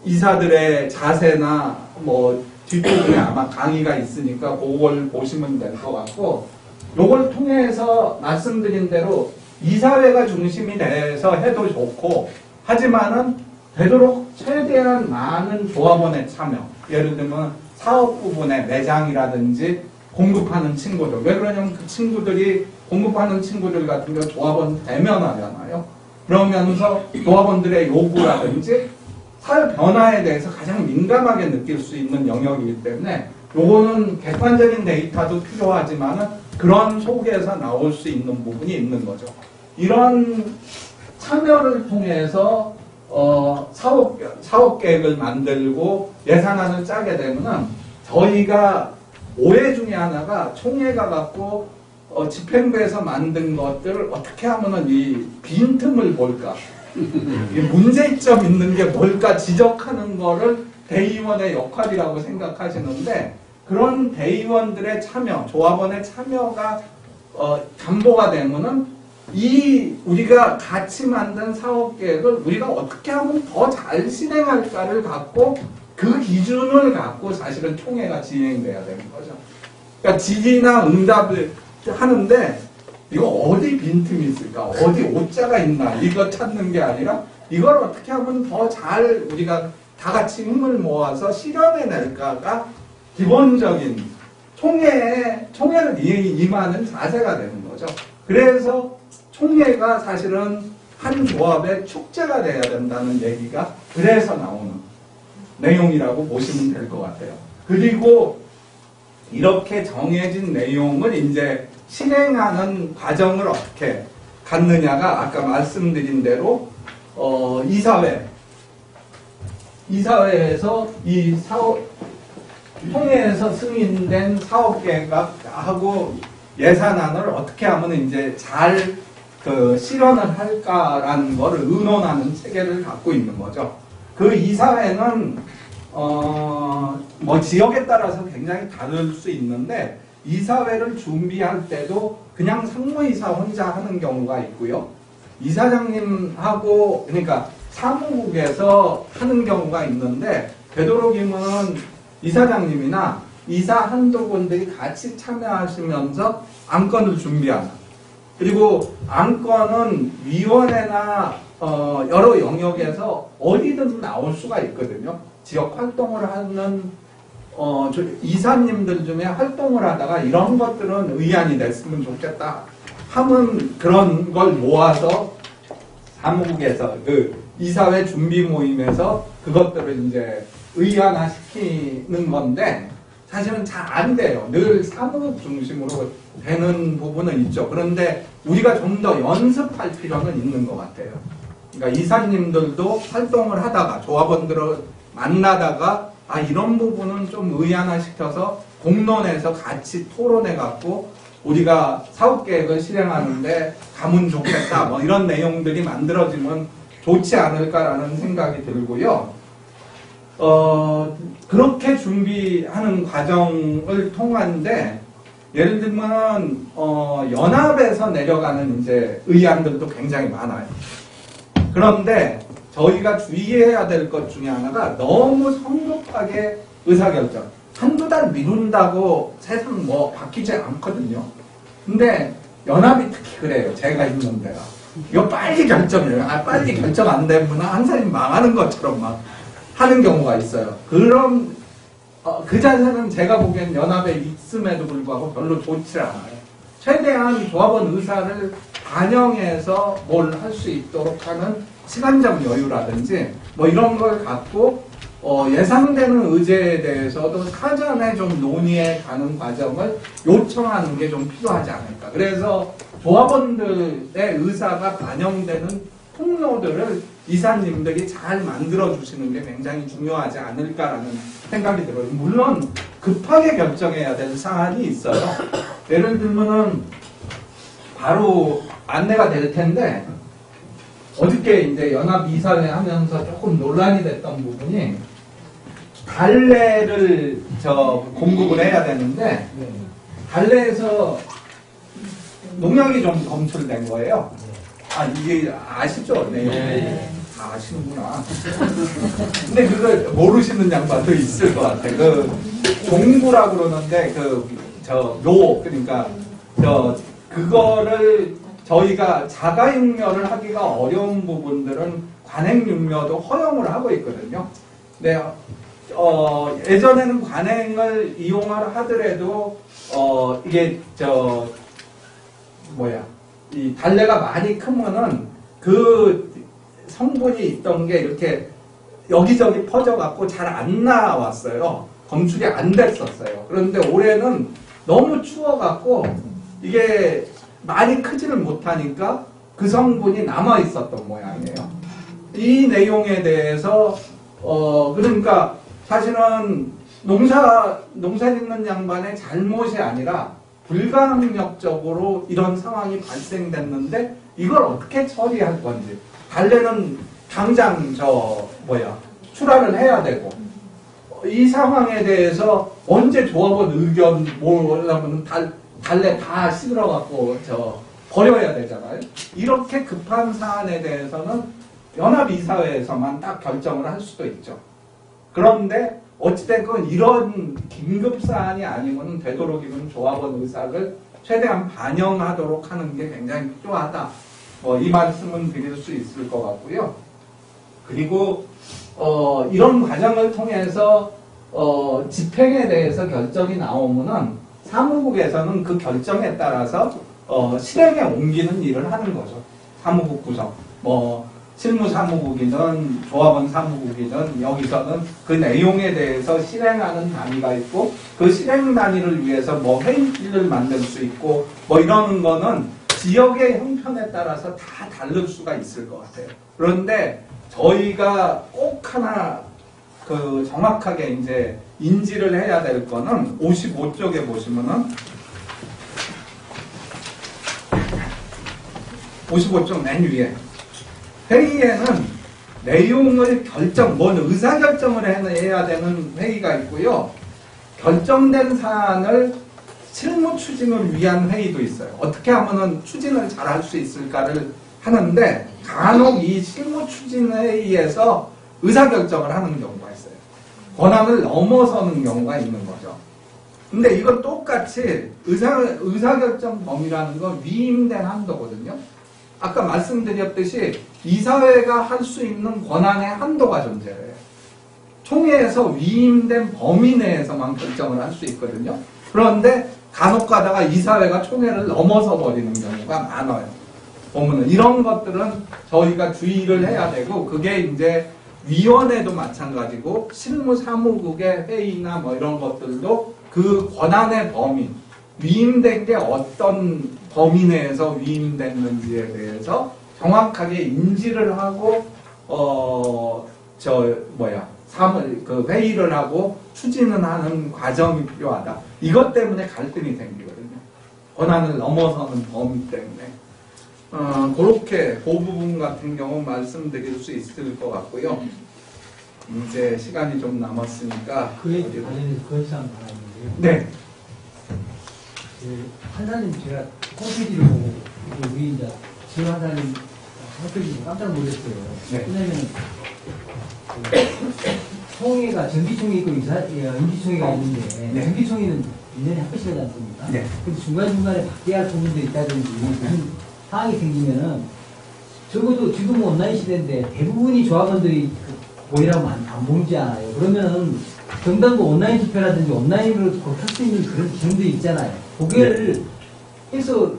Speaker 1: 이사들의 자세나 뒷부분에 아마 강의가 있으니까 그걸 보시면 될 것 같고, 요걸 통해서 말씀드린 대로 이사회가 중심이 돼서 해도 좋고, 하지만은 되도록 최대한 많은 조합원의 참여, 예를 들면 사업 부분에 매장이라든지 공급하는 친구들, 왜 그러냐면 그 친구들이 공급하는 친구들 같은 경우 조합원 대면하잖아요. 그러면서 조합원들의 요구라든지 사회 변화에 대해서 가장 민감하게 느낄 수 있는 영역이기 때문에 요거는 객관적인 데이터도 필요하지만은 그런 속에서 나올 수 있는 부분이 있는 거죠. 이런 참여를 통해서 사업 계획을 만들고 예산안을 짜게 되면은 저희가 오해 중에 하나가 총회가 갖고 집행부에서 만든 것들을 어떻게 하면은 이 빈틈을 볼까, 문제점 있는 게 뭘까 지적하는 거를 대의원의 역할이라고 생각하시는데, 그런 대의원들의 참여, 조합원의 참여가 담보가 되면은 우리가 같이 만든 사업 계획을 우리가 어떻게 하면 더 잘 실행할까를 갖고 그 기준을 갖고 사실은 총회가 진행돼야 되는 거죠. 그러니까 질의나 응답을 하는데 이거 어디 빈틈이 있을까? 어디 오자가 있나? 이거 찾는 게 아니라 이걸 어떻게 하면 더 잘 우리가 다 같이 힘을 모아서 실현해낼까가 기본적인 총회를 임하는 자세가 되는 거죠. 그래서 총회가 사실은 한 조합의 축제가 돼야 된다는 얘기가 그래서 나오는 내용이라고 보시면 될 것 같아요. 그리고 이렇게 정해진 내용을 이제 실행하는 과정을 어떻게 갖느냐가 아까 말씀드린 대로 이사회에서 이 총회에서 승인된 사업계획하고 예산안을 어떻게 하면 이제 잘 실현을 할까라는 거를 의논하는 체계를 갖고 있는 거죠. 그 이사회는 지역에 따라서 굉장히 다를 수 있는데, 이사회를 준비할 때도 그냥 상무이사 혼자 하는 경우가 있고요. 이사장님하고, 그러니까 사무국에서 하는 경우가 있는데, 되도록이면 이사장님이나 이사 한두 분들이 같이 참여하시면서 안건을 준비하는. 그리고 안건은 위원회나 여러 영역에서 어디든 나올 수가 있거든요. 지역 활동을 하는 이사님들 중에 활동을 하다가 이런 것들은 의안이 됐으면 좋겠다 하면 그런 걸 모아서 사무국에서 그 이사회 준비 모임에서 그것들을 이제 의안화 시키는 건데 사실은 잘 안 돼요. 늘 사무국 중심으로 되는 부분은 있죠. 그런데 우리가 좀 더 연습할 필요는 있는 것 같아요. 그러니까 이사님들도 활동을 하다가 조합원들을 만나다가 이런 부분은 좀 의안화 시켜서 공론에서 같이 토론해 갖고 우리가 사업계획을 실행하는데 가면 좋겠다 뭐 이런 내용들이 만들어지면 좋지 않을까라는 생각이 들고요. 그렇게 준비하는 과정을 통한데 예를 들면 연합에서 내려가는 이제 의안들도 굉장히 많아요. 그런데 저희가 주의해야 될 것 중에 하나가 너무 성급하게 의사결정. 한두 달 미룬다고 세상 뭐 바뀌지 않거든요. 근데 연합이 특히 그래요. 제가 있는 데가. 이거 빨리 결정해요. 빨리 결정 안 되면 한 사람이 망하는 것처럼 막 하는 경우가 있어요. 그런 그 자세는 제가 보기엔 연합에 있음에도 불구하고 별로 좋지 않아요. 최대한 조합원 의사를 반영해서 뭘 할 수 있도록 하는 시간적 여유라든지 뭐 이런 걸 갖고 예상되는 의제에 대해서도 사전에 좀 논의해 가는 과정을 요청하는 게 좀 필요하지 않을까. 그래서 조합원들의 의사가 반영되는 통로들을 이사님들이 잘 만들어주시는 게 굉장히 중요하지 않을까라는 생각이 들어요. 물론 급하게 결정해야 될 사안이 있어요. 예를 들면은 바로 안내가 될 텐데 어저께 이제 연합이사회 하면서 조금 논란이 됐던 부분이 달래를 공급을 해야 되는데 달래에서 농약이 좀 검출된 거예요. 이게 아시죠? 네. 다 아시는구나. 근데 그걸 모르시는 양반도 있을 것 같아. 종구라고 그러는데 그러니까 그거를 저희가 자가육묘를 하기가 어려운 부분들은 관행육묘도 허용을 하고 있거든요. 네, 예전에는 관행을 이용을 하더라도 이게 이 달래가 많이 크면은 그 성분이 있던 게 이렇게 여기저기 퍼져갖고 잘 안 나왔어요. 검출이 안 됐었어요. 그런데 올해는 너무 추워갖고 이게 많이 크지를 못하니까 그 성분이 남아 있었던 모양이에요. 이 내용에 대해서 그러니까 사실은 농사 짓는 양반의 잘못이 아니라 불가항력적으로 이런 상황이 발생됐는데 이걸 어떻게 처리할 건지. 달래는 당장 출하를 해야 되고 이 상황에 대해서 언제 조합원 의견 뭐냐면 달래 다 시들어갖고 버려야 되잖아요. 이렇게 급한 사안에 대해서는 연합이사회에서만 딱 결정을 할 수도 있죠. 그런데 어찌됐건 이런 긴급 사안이 아니면 되도록이면 조합원 의사를 최대한 반영하도록 하는 게 굉장히 필요하다. 이 말씀은 드릴 수 있을 것 같고요. 그리고 이런 과정을 통해서 집행에 대해서 결정이 나오면은 사무국에서는 그 결정에 따라서 실행에 옮기는 일을 하는 거죠. 사무국 구성. 실무사무국이든 조합원 사무국이든 여기서는 그 내용에 대해서 실행하는 단위가 있고 그 실행 단위를 위해서 회의를 만들 수 있고 이런 거는 지역의 형편에 따라서 다 다를 수가 있을 것 같아요. 그런데 저희가 꼭 하나 정확하게 이제 인지를 해야 될 거는 55쪽에 보시면은 55쪽 맨 위에 회의에는 내용을 의사결정을 해야 되는 회의가 있고요. 결정된 사안을 실무 추진을 위한 회의도 있어요. 어떻게 하면은 추진을 잘 할 수 있을까를 하는데 간혹 이 실무 추진 회의에서 의사결정을 하는 경우가 있어요. 권한을 넘어서는 경우가 있는 거죠. 근데 이건 똑같이 의사결정 범위라는 건 위임된 한도거든요. 아까 말씀드렸듯이 이사회가 할 수 있는 권한의 한도가 존재해요. 총회에서 위임된 범위 내에서만 결정을 할 수 있거든요. 그런데 간혹 가다가 이사회가 총회를 넘어서 버리는 경우가 많아요. 보면은 이런 것들은 저희가 주의를 해야 되고, 그게 이제 위원회도 마찬가지고 실무사무국의 회의나 뭐 이런 것들도 그 권한의 범위, 위임된 게 어떤 범위 내에서 위임됐는지에 대해서 정확하게 인지를 하고 그 회의를 하고 추진을 하는 과정이 필요하다. 이것 때문에 갈등이 생기거든요. 권한을 넘어서는 범위 때문에. 그렇게 그 부분 같은 경우 말씀드릴 수 있을 것 같고요. 이제 시간이 좀 남았으니까.
Speaker 2: 그에 관련해서 건의사항 하나 있는데요.
Speaker 1: 네.
Speaker 2: 한사님 제가 홈페이지를 보고 우리 이제 지금 한사님 홈페이지 보고 깜짝 놀랐어요.
Speaker 1: 네.
Speaker 2: 왜냐면 총회가 정기총회 있고 임기총회가 있는데
Speaker 1: 네.
Speaker 2: 정기총회는 1년에 한 번씩 하지 않습니까?
Speaker 1: 네.
Speaker 2: 근데 중간중간에 바뀌어야 할 부분도 있다든지 무슨 상황이 생기면은 적어도 지금 온라인 시대인데 대부분이 조합원들이 모이라고 안 모이지 않아요. 그러면은 정당도 온라인 투표라든지 온라인으로 할 수 있는 그런 기능도 있잖아요. 그게를 해서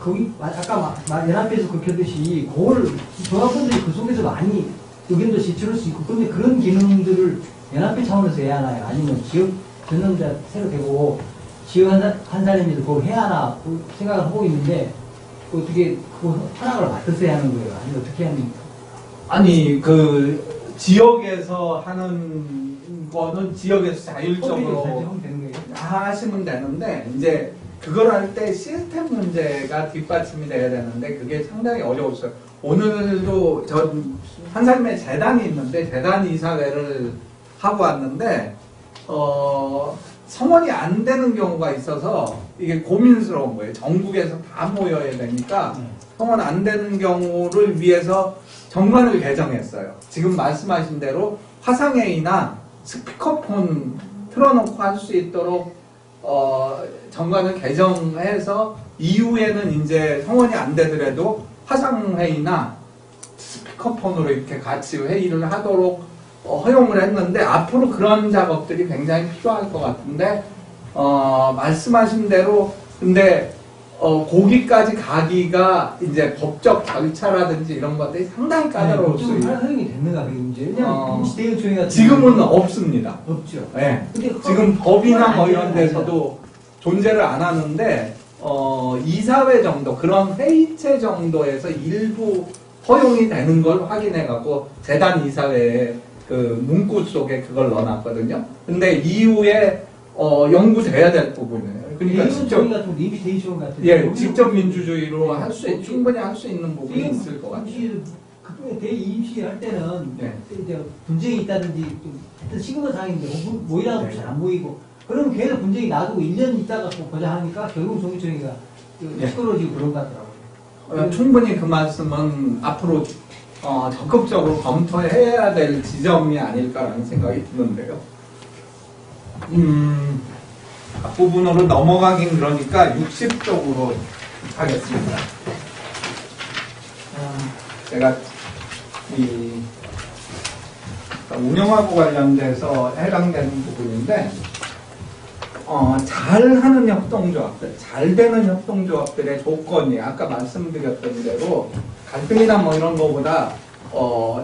Speaker 2: 거기 아까 연합회에서 그렇게 하듯이 그걸 조합원들이 그 속에서 많이 의견도 제출할 수 있고, 그런데 그런 기능들을 연합회 차원에서 해야 하나요? 아니면 지역 전남자 새로 되고 지역 한 사람에서 그걸 해야 하나 생각을 하고 있는데, 어떻게 그 하나를 맡으셔야 하는 거예요? 아니면 어떻게 하는 거예요?
Speaker 1: 아니, 그 지역에서 하는 거는 지역에서 자율적으로
Speaker 2: 하면 되는 거예요?
Speaker 1: 하시면 되는데, 이제 그걸 할 때 시스템 문제가 뒷받침이 돼야 되는데 그게 상당히 어려웠어요. 오늘도 전 한사님의 재단이 있는데 재단 이사회를 하고 왔는데 성원이 안 되는 경우가 있어서 이게 고민스러운 거예요. 전국에서 다 모여야 되니까 성원 안 되는 경우를 위해서 정관을 개정했어요. 지금 말씀하신 대로 화상회의나 스피커폰 틀어놓고 할 수 있도록 정관을 개정해서 이후에는 이제 성원이 안 되더라도 화상회의나 스피커폰으로 이렇게 같이 회의를 하도록 허용을 했는데, 앞으로 그런 작업들이 굉장히 필요할 것 같은데, 말씀하신 대로 근데 거기까지 가기가 이제 법적 절차라든지 이런 것들이 상당히 까다로울 수 있어요.
Speaker 2: 허용이 됐는가 그게 문제. 왜냐면 임시대응총회가
Speaker 1: 지금은 없습니다.
Speaker 2: 없죠.
Speaker 1: 네.
Speaker 2: 근데
Speaker 1: 지금 법이나 뭐 이런 데서도 존재를 안 하는데, 이사회 정도, 그런 회의체 정도에서 일부 허용이 되는 걸 확인해갖고, 재단 이사회에 그 문구 속에 그걸 넣어놨거든요. 근데 이후에, 연구돼야 될 부분이에요. 그러니까 직접,
Speaker 2: 임시대응총회 같은
Speaker 1: 예, 직접 민주주의로 충분히 할 수 있는 부분이 있을 것 같아요.
Speaker 2: 그중에 대임시 할 때는
Speaker 1: 네.
Speaker 2: 이제 분쟁이 있다든지 좀 시급한 상황인데 모이라고
Speaker 1: 네.
Speaker 2: 잘 안 모이고, 그러면 계속 분쟁이 놔두고 1년 있다가 꼭 보자 하니까 결국 정기총회가
Speaker 1: 네.
Speaker 2: 시끄러지고 그런 것 같더라고요.
Speaker 1: 충분히 그 말씀은 앞으로 적극적으로 검토해야 될 지점이 아닐까라는 생각이 드는데요. 앞부분으로 넘어가긴 그러니까 60쪽으로 하겠습니다. 제가 이 운영하고 관련돼서 해당되는 부분인데, 잘하는 협동조합들, 잘 되는 협동조합들의 조건이 아까 말씀드렸던 대로 갈등이나 뭐 이런 거보다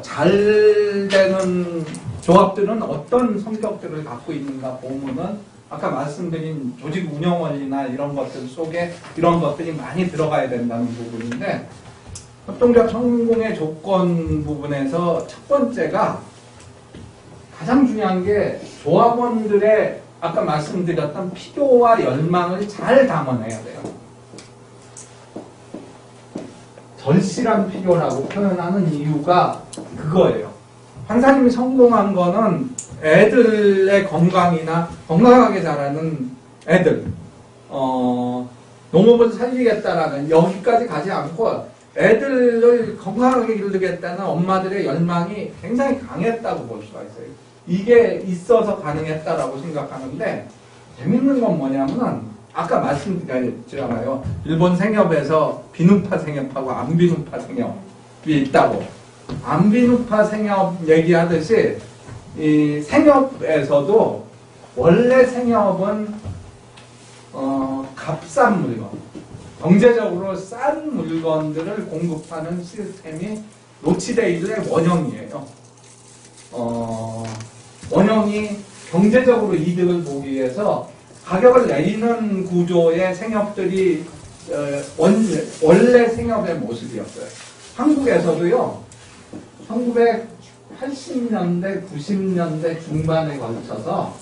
Speaker 1: 잘 되는 조합들은 어떤 성격들을 갖고 있는가 보면은 아까 말씀드린 조직 운영 원리나 이런 것들 속에 이런 것들이 많이 들어가야 된다는 부분인데, 협동조합 성공의 조건 부분에서 첫 번째가 가장 중요한 게 조합원들의 아까 말씀드렸던 필요와 열망을 잘 담아내야 돼요. 절실한 필요라고 표현하는 이유가 그거예요. 판사님이 성공한 거는 애들의 건강이나 건강하게 자라는 애들, 농업을 살리겠다라는 여기까지 가지 않고 애들을 건강하게 기르겠다는 엄마들의 열망이 굉장히 강했다고 볼 수가 있어요. 이게 있어서 가능했다라고 생각하는데, 재밌는 건 뭐냐면은 아까 말씀드렸잖아요. 일본 생협에서 비누파 생협하고 안비누파 생협이 있다고. 안비누파 생협 얘기하듯이 이 생협에서도 원래 생협은 값싼 물건, 경제적으로 싼 물건들을 공급하는 시스템이 노치데일의 원형이에요. 원형이 경제적으로 이득을 보기 위해서 가격을 내리는 구조의 생협들이 원래 생협의 모습이었어요. 한국에서도요, 1980년대, 90년대 중반에 걸쳐서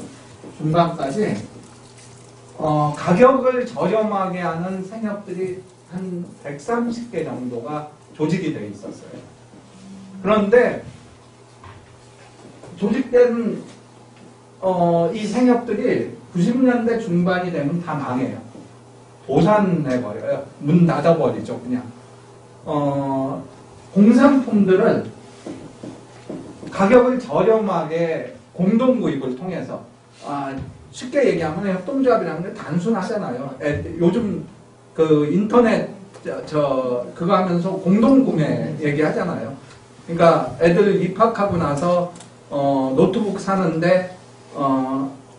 Speaker 1: 중반까지 가격을 저렴하게 하는 생협들이 한 130개 정도가 조직이 되어 있었어요. 그런데 조직된 이 생협들이 90년대 중반이 되면 다 망해요. 도산해버려요. 문 닫아버리죠, 그냥. 공산품들을 가격을 저렴하게 공동구입을 통해서, 쉽게 얘기하면 협동조합이라는 게 단순하잖아요. 요즘 그 인터넷 그거 하면서 공동구매 얘기하잖아요. 그러니까 애들 입학하고 나서 노트북 사는데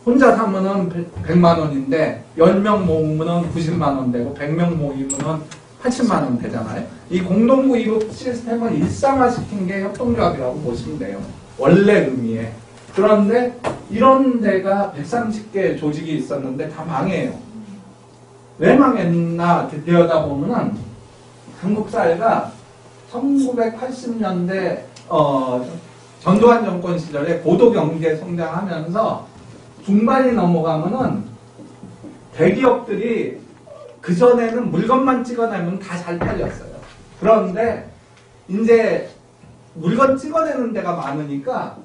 Speaker 1: 혼자 사면은 100만 원인데 10명 모으면은 90만 원 되고 100명 모이면은 80만 원 되잖아요. 이 공동구입 시스템을 일상화시킨 게 협동조합이라고 보시면 돼요. 원래 의미에. 그런데 이런 데가 130개 조직이 있었는데 다 망해요. 왜 망했나 들여다보면은 한국 사회가 1980년대 전두환 정권 시절에 고도경제 성장하면서 중반이 넘어가면은 대기업들이 그전에는 물건만 찍어내면 다 잘 팔렸어요. 그런데 이제 물건 찍어내는 데가 많으니까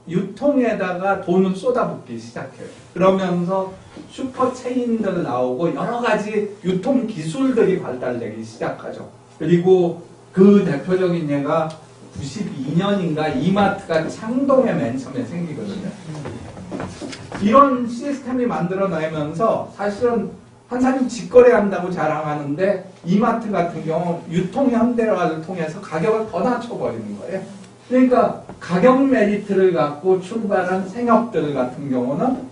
Speaker 1: 유통에다가 돈을 쏟아붓기 시작해요. 그러면서 슈퍼체인들 나오고 여러 가지 유통 기술들이 발달되기 시작하죠. 그리고 그 대표적인 예가 92년인가 이마트가 창동에 맨 처음에 생기거든요. 이런 시스템이 만들어내면서 사실은 한사님 직거래한다고 자랑하는데 이마트 같은 경우 유통 현대화를 통해서 가격을 더 낮춰버리는 거예요. 그러니까 가격 메리트를 갖고 출발한 생협들 같은 경우는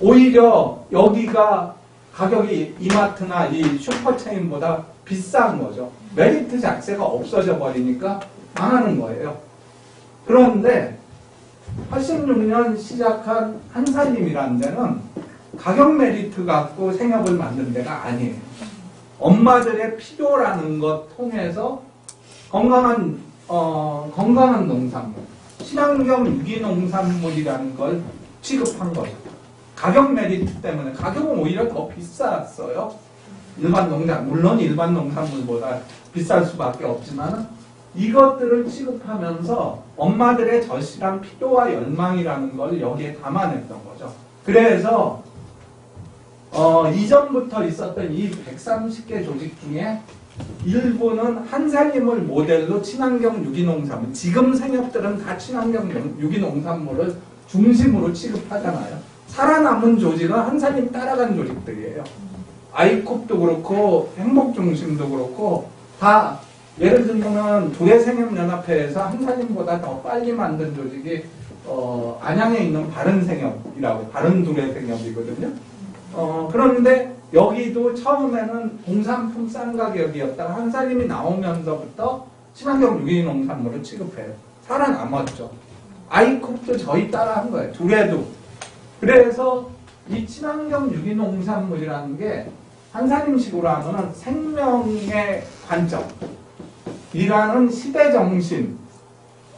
Speaker 1: 오히려 여기가 가격이 이마트나 이 슈퍼체인보다 비싼 거죠. 메리트 자체가 없어져 버리니까 망하는 거예요. 그런데 86년 시작한 한살림이라는 데는 가격 메리트 갖고 생협을 만든 데가 아니에요. 엄마들의 필요라는 것 통해서 건강한 농산물, 친환경 유기농산물이라는 걸 취급한 거죠. 가격 메리트 때문에 가격은 오히려 더 비쌌어요. 물론 일반 농산물보다 비쌀 수밖에 없지만 이것들을 취급하면서 엄마들의 절실한 필요와 열망이라는 걸 여기에 담아냈던 거죠. 그래서 이전부터 있었던 이 130개 조직 중에 일부는 한살림을 모델로 친환경 유기농산물, 지금 생협들은 다 친환경 유기농산물을 중심으로 취급하잖아요. 살아남은 조직은 한살림 따라간 조직들이에요. 아이콥도 그렇고 행복중심도 그렇고 다 예를 들면 두레생협연합회에서 한살림보다 더 빨리 만든 조직이 안양에 있는 바른생협이라고 바른두레생협이거든요. 그런데 여기도 처음에는 공산품 싼 가격이었다가 한살림이 나오면서부터 친환경 유기농산물을 취급해요. 살아남았죠. 아이콥도 저희 따라한 거예요. 두레도. 그래서 이 친환경 유기농산물이라는 게 한살림식으로 하면은 생명의 관점이라는 시대정신,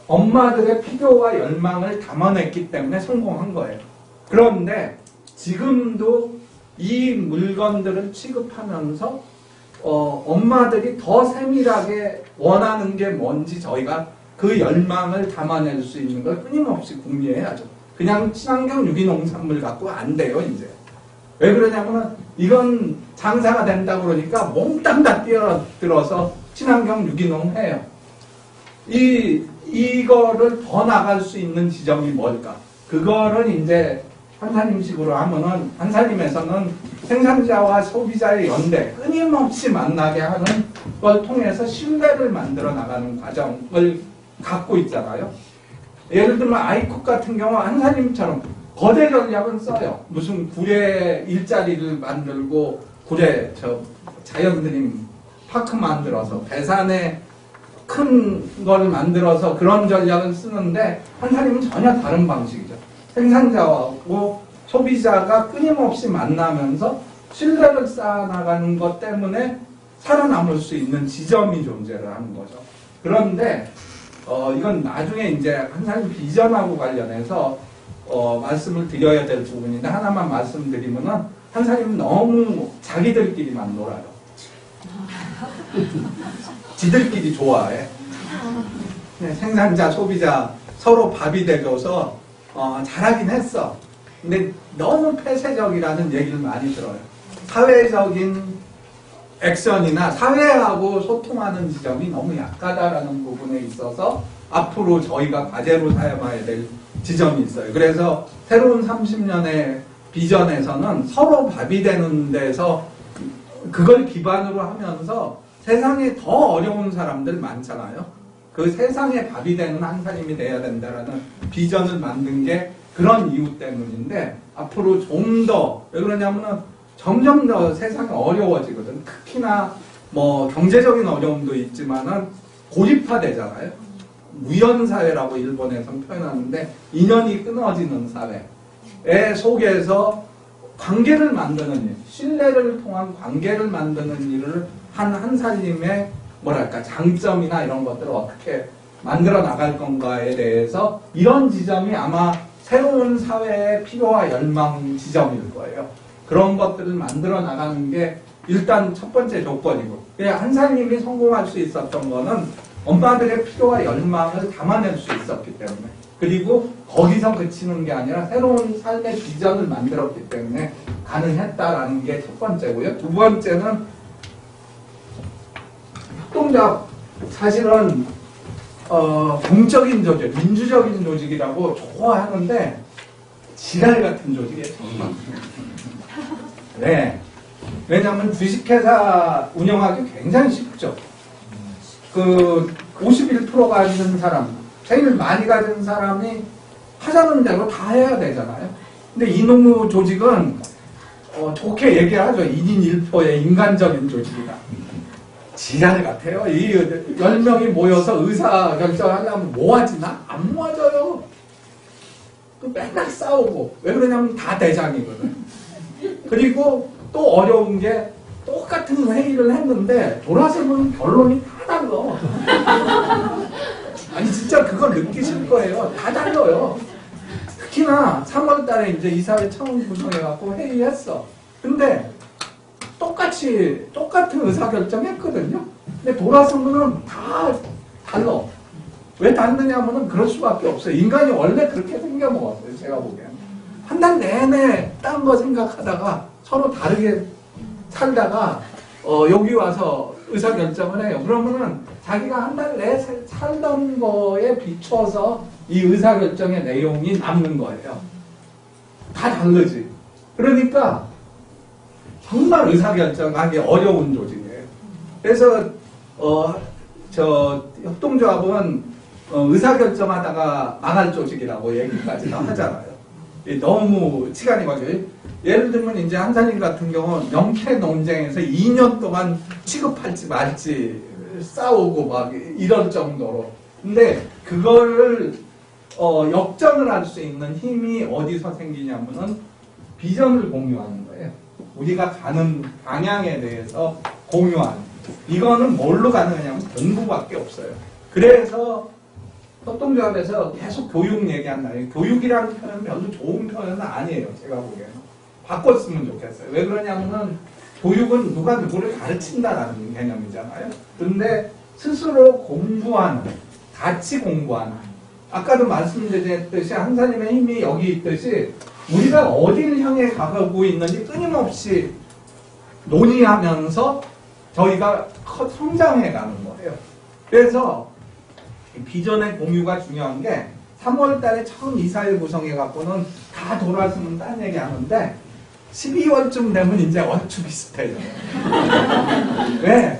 Speaker 1: 엄마들의 필요와 열망을 담아냈기 때문에 성공한 거예요. 그런데 지금도 이 물건들을 취급하면서 엄마들이 더 세밀하게 원하는 게 뭔지 저희가 그 열망을 담아낼 수 있는 걸 끊임없이 궁리해야죠. 그냥 친환경 유기농산물 갖고 안 돼요, 이제. 왜 그러냐면 이건 장사가 된다고 그러니까 몽땅 다 뛰어들어서 친환경 유기농 해요. 이거를 더 나갈 수 있는 지점이 뭘까? 그거를 이제 한살림식으로 하면은 한살림에서는 생산자와 소비자의 연대 끊임없이 만나게 하는 걸 통해서 신뢰를 만들어 나가는 과정을 갖고 있잖아요. 예를 들면 아이콕 같은 경우 한사님처럼 거대 전략은 써요. 무슨 구례 일자리를 만들고 구례 자연드림 파크 만들어서 배산에 큰 걸 만들어서 그런 전략을 쓰는데 한사님은 전혀 다른 방식이죠. 생산자하고 소비자가 끊임없이 만나면서 신뢰를 쌓아나가는 것 때문에 살아남을 수 있는 지점이 존재를 하는 거죠. 그런데 이건 나중에 이제 한사님 비전하고 관련해서 말씀을 드려야 될 부분인데 하나만 말씀드리면은 한사님은 너무 자기들끼리만 놀아요. 지들끼리 좋아해. 생산자, 소비자 서로 밥이 돼줘서 잘하긴 했어. 근데 너무 폐쇄적이라는 얘기를 많이 들어요. 사회적인 액션이나 사회하고 소통하는 지점이 너무 약하다라는 부분에 있어서 앞으로 저희가 과제로 삼아야 될 지점이 있어요. 그래서 새로운 30년의 비전에서는 서로 밥이 되는 데서 그걸 기반으로 하면서 세상에 더 어려운 사람들 많잖아요. 그 세상에 밥이 되는 한사님이 돼야 된다라는 비전을 만든 게 그런 이유 때문인데 앞으로 좀 더 왜 그러냐면은 점점 더 세상이 어려워지거든. 특히나 뭐 경제적인 어려움도 있지만은 고립화되잖아요. 무연사회라고 일본에서는 표현하는데 인연이 끊어지는 사회 속에서 관계를 만드는 일, 신뢰를 통한 관계를 만드는 일을 한 한사님의 뭐랄까 장점이나 이런 것들을 어떻게 만들어 나갈 건가에 대해서 이런 지점이 아마 새로운 사회의 필요와 열망 지점일 거예요. 그런 것들을 만들어 나가는 게 일단 첫 번째 조건이고, 그냥 한사님이 성공할 수 있었던 거는 엄마들의 필요와 열망을 담아낼 수 있었기 때문에, 그리고 거기서 그치는 게 아니라 새로운 삶의 비전을 만들었기 때문에 가능했다라는 게 첫 번째고요. 두 번째는 협동조합 사실은 공적인 조직, 민주적인 조직이라고 좋아하는데 지랄 같은 조직이에요. 정말. 네. 왜냐하면 주식회사 운영하기 굉장히 쉽죠. 그 51% 가진 사람, 제일 많이 가진 사람이 하자는 대로 다 해야 되잖아요. 근데 이놈의 조직은 좋게 얘기하죠. 1인 1표의 인간적인 조직이다. 지랄 같아요. 이 10명이 모여서 의사 결정하려면 모아지나? 안 모아져요. 맨날 싸우고. 왜 그러냐면 다 대장이거든. 그리고 또 어려운 게 똑같은 회의를 했는데 돌아서 보면 결론이 다 달라. 아니 진짜 그걸 느끼실 거예요. 다 달라요. 특히나 3월 달에 이제 이사회 처음 구성해갖고 회의했어. 근데 똑같은 의사결정 했거든요. 근데 돌아서면 다 달라. 왜 다르냐면은 그럴 수밖에 없어요. 인간이 원래 그렇게 생겨먹었어요. 제가 보기에는. 한 달 내내 딴 거 생각하다가 서로 다르게 살다가 여기 와서 의사결정을 해요. 그러면은 자기가 한 달 내에 살던 거에 비춰서 이 의사결정의 내용이 남는 거예요. 다 다르지. 그러니까 정말 의사결정하기 어려운 조직이에요. 그래서 협동조합은 의사결정하다가 망할 조직이라고 얘기까지도 하잖아요. 너무 시간이 걸려요. 예를 들면 이제 한사님 같은 경우는 명태 논쟁에서 2년 동안 취급할지 말지 싸우고 막 이럴 정도로. 근데 그거를 역전을 할 수 있는 힘이 어디서 생기냐면은 비전을 공유하는 거예요. 우리가 가는 방향에 대해서 공유하는. 이거는 뭘로 가능하냐면 공부밖에 없어요. 그래서 협동조합에서 계속 교육 얘기한다요. 교육이라는 표현은 별로 좋은 표현은 아니에요. 제가 보기에는. 바꿨으면 좋겠어요. 왜 그러냐면은 교육은 누가 누구를 가르친다라는 개념이잖아요. 근데 스스로 공부하는, 같이 공부하는. 아까도 말씀드렸듯이 한사님의 힘이 여기 있듯이 우리가 어디를 향해 가고 있는지 끊임없이 논의하면서 저희가 성장해 가는 거예요. 그래서 비전의 공유가 중요한 게 3월 달에 처음 이사회 구성해 갖고는 다 돌아서면 딴 얘기 하는데 12월쯤 되면 이제 얼추 비슷해요. 왜?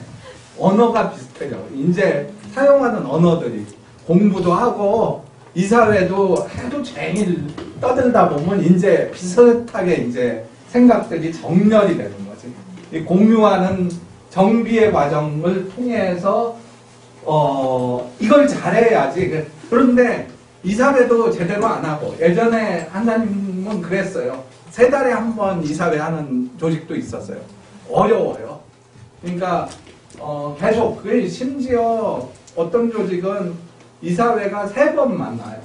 Speaker 1: 언어가 비슷해요. 이제 사용하는 언어들이 공부도 하고 이사회도 하루 종일 떠들다 보면 이제 비슷하게 이제 생각들이 정렬이 되는 거지. 이 공유하는 정비의 과정을 통해서 이걸 잘해야지. 그런데 이사회도 제대로 안 하고 예전에 한사님은 그랬어요. 3달에 한 번 이사회 하는 조직도 있었어요. 어려워요. 그러니까 계속 그 심지어 어떤 조직은 이사회가 3번 만나요.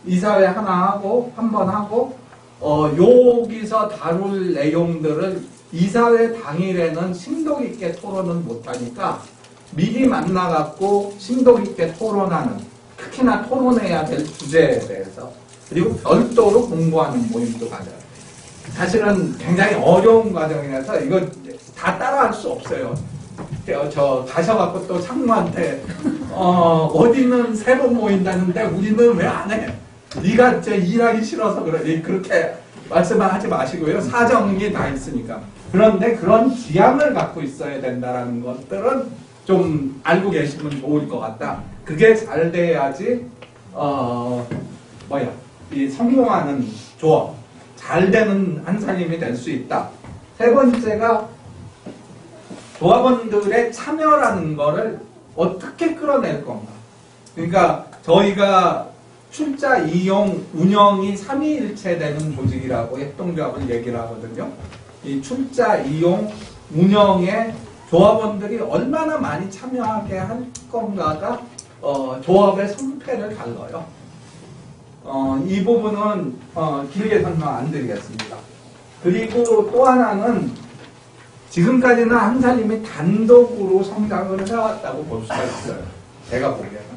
Speaker 1: 이사회 하나 하고 한 번 하고 여기서 다룰 내용들을 이사회 당일에는 심도 있게 토론은 못하니까 미리 만나갖고 심도 있게 토론하는, 특히나 토론해야 될 주제에 대해서, 그리고 별도로 공부하는 모임도 가져요. 사실은 굉장히 어려운 과정이라서 이거 다 따라할 수 없어요. 저 가셔갖고 또 상무한테 어디는 3번 모인다는데 우리는 왜 안 해? 네가 일하기 싫어서 그래. 그렇게 말씀을 하지 마시고요. 사정이 다 있으니까. 그런데 그런 지향을 갖고 있어야 된다는 것들은 좀 알고 계시면 좋을 것 같다. 그게 잘 돼야지 이 성공하는 조업, 잘 되는 한사님이 될 수 있다. 3번째가 조합원들의 참여라는 거를 어떻게 끌어낼 건가. 그러니까 저희가 출자 이용 운영이 삼위일체 되는 조직이라고 협동조합을 얘기를 하거든요. 이 출자 이용 운영에 조합원들이 얼마나 많이 참여하게 할 건가가 조합의 성패를 갈라요. 이 부분은 길게 설명 안 드리겠습니다. 그리고 또 하나는 지금까지는 한사님이 단독으로 성장을 해왔다고 볼 수가 있어요. 제가 보기에는.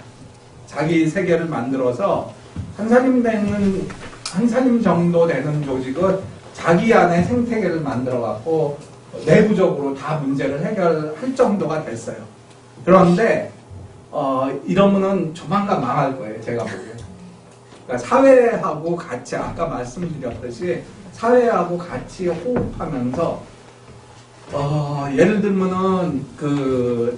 Speaker 1: 자기 세계를 만들어서 한사님 정도 되는 조직은 자기 안에 생태계를 만들어갖고 내부적으로 다 문제를 해결할 정도가 됐어요. 그런데 이러면은 조만간 망할 거예요. 제가 보기에. 그러니까 사회하고 같이 아까 말씀드렸듯이 사회하고 같이 호흡하면서 예를 들면은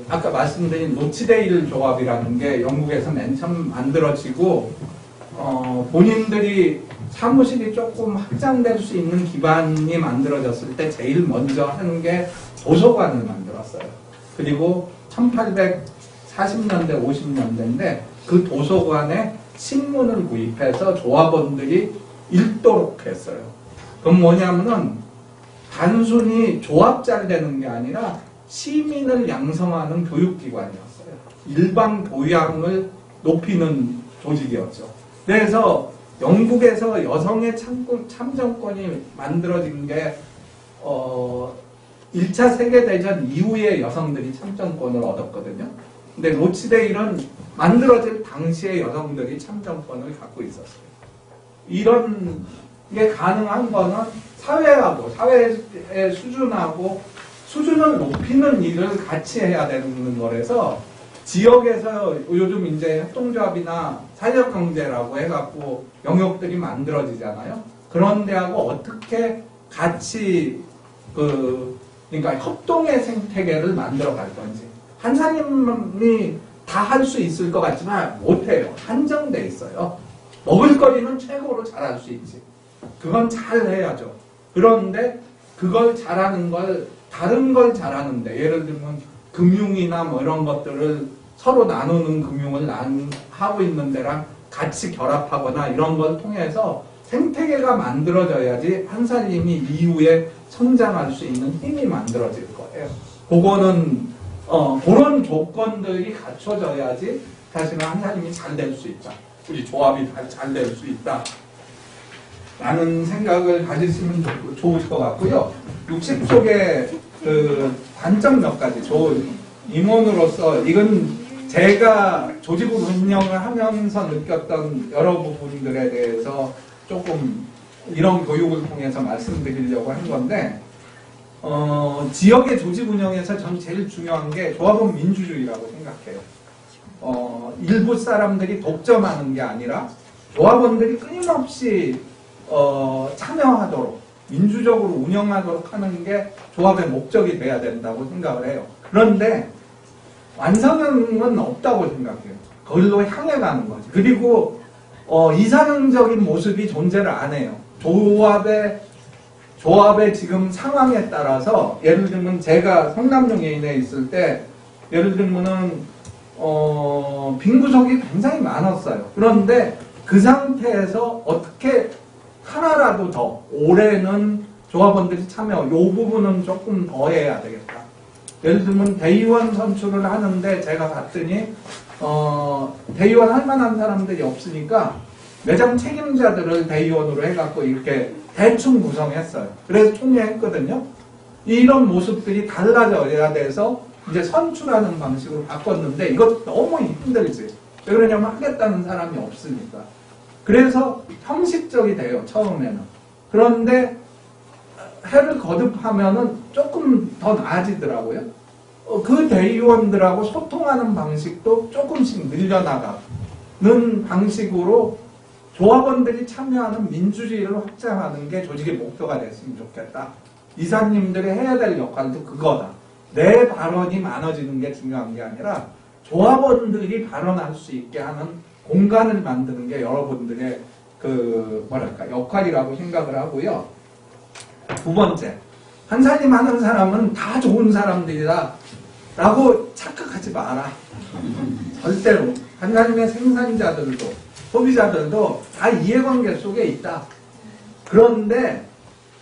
Speaker 1: 아까 말씀드린 노치데일 조합이라는 게 영국에서 맨 처음 만들어지고 본인들이 사무실이 조금 확장될 수 있는 기반이 만들어졌을 때 제일 먼저 하는 게 도서관을 만들었어요. 그리고 1840년대, 50년대인데 그 도서관에 신문을 구입해서 조합원들이 읽도록 했어요. 그럼 뭐냐면은 단순히 조합자를 되는 게 아니라 시민을 양성하는 교육기관이었어요. 일반 교양을 높이는 조직이었죠. 그래서 영국에서 여성의 참정권이 만들어진 게 1차 세계대전 이후에 여성들이 참정권을 얻었거든요. 근데 로치데일은 만들어질 당시에 여성들이 참정권을 갖고 있었어요. 이런 게 가능한 거는 사회의 수준하고 수준을 높이는 일을 같이 해야 되는 거라서 지역에서 요즘 이제 협동조합이나 산업경제라고 해갖고 영역들이 만들어지잖아요. 그런 데하고 어떻게 같이 그러니까 협동의 생태계를 만들어 갈 건지. 한사님이 다 할 수 있을 것 같지만 못해요. 한정돼 있어요. 먹을거리는 최고로 잘할 수 있지. 그건 잘 해야죠. 그런데 그걸 잘하는 걸 다른 걸 잘하는데 예를 들면 금융이나 뭐 이런 것들을 서로 나누는 금융을 하고 있는 데랑 같이 결합하거나 이런 걸 통해서 생태계가 만들어져야지 한사님이 이후에 성장할 수 있는 힘이 만들어질 거예요. 그거는 그런 조건들이 갖춰져야지 사실은 한사님이 잘 될 수 있다. 우리 조합이 잘 될 수 있다. 라는 생각을 가지시면 좋을 것 같고요. 60쪽에 단점 몇 가지, 임원으로서 이건 제가 조직을 운영을 하면서 느꼈던 여러 부분들에 대해서 조금 이런 교육을 통해서 말씀드리려고 한 건데 지역의 조직 운영에서 저는 제일 중요한 게 조합원 민주주의라고 생각해요. 일부 사람들이 독점하는 게 아니라 조합원들이 끊임없이 참여하도록 민주적으로 운영하도록 하는 게 조합의 목적이 돼야 된다고 생각을 해요. 그런데 완성은 없다고 생각해요. 그걸로 향해 가는 거지. 그리고 이상적인 모습이 존재를 안 해요. 조합의 지금 상황에 따라서 예를 들면 제가 성남용인에 있을 때 예를 들면은 빈구석이 굉장히 많았어요. 그런데 그 상태에서 어떻게 하나라도 더 올해는 조합원들이 참여, 이 부분은 조금 더 해야 되겠다. 예를 들면 대의원 선출을 하는데 제가 봤더니 대의원 할 만한 사람들이 없으니까 매장 책임자들을 대의원으로 해갖고 이렇게 대충 구성했어요. 그래서 총회했거든요. 이런 모습들이 달라져야 돼서 이제 선출하는 방식으로 바꿨는데 이것도 너무 힘들지. 왜 그러냐면 하겠다는 사람이 없으니까. 그래서 형식적이 돼요, 처음에는. 그런데 해를 거듭하면은 조금 더 나아지더라고요. 그 대의원들하고 소통하는 방식도 조금씩 늘려나가는 방식으로 조합원들이 참여하는 민주주의를 확장하는 게 조직의 목표가 됐으면 좋겠다. 이사님들이 해야 될 역할도 그거다. 내 발언이 많아지는 게 중요한 게 아니라 조합원들이 발언할 수 있게 하는 공간을 만드는 게 여러분들의 역할이라고 생각을 하고요. 두 번째, 한살림 하는 사람은 다 좋은 사람들이다 라고 착각하지 마라. 절대로. 한살림의 생산자들도 소비자들도 다 이해관계 속에 있다. 그런데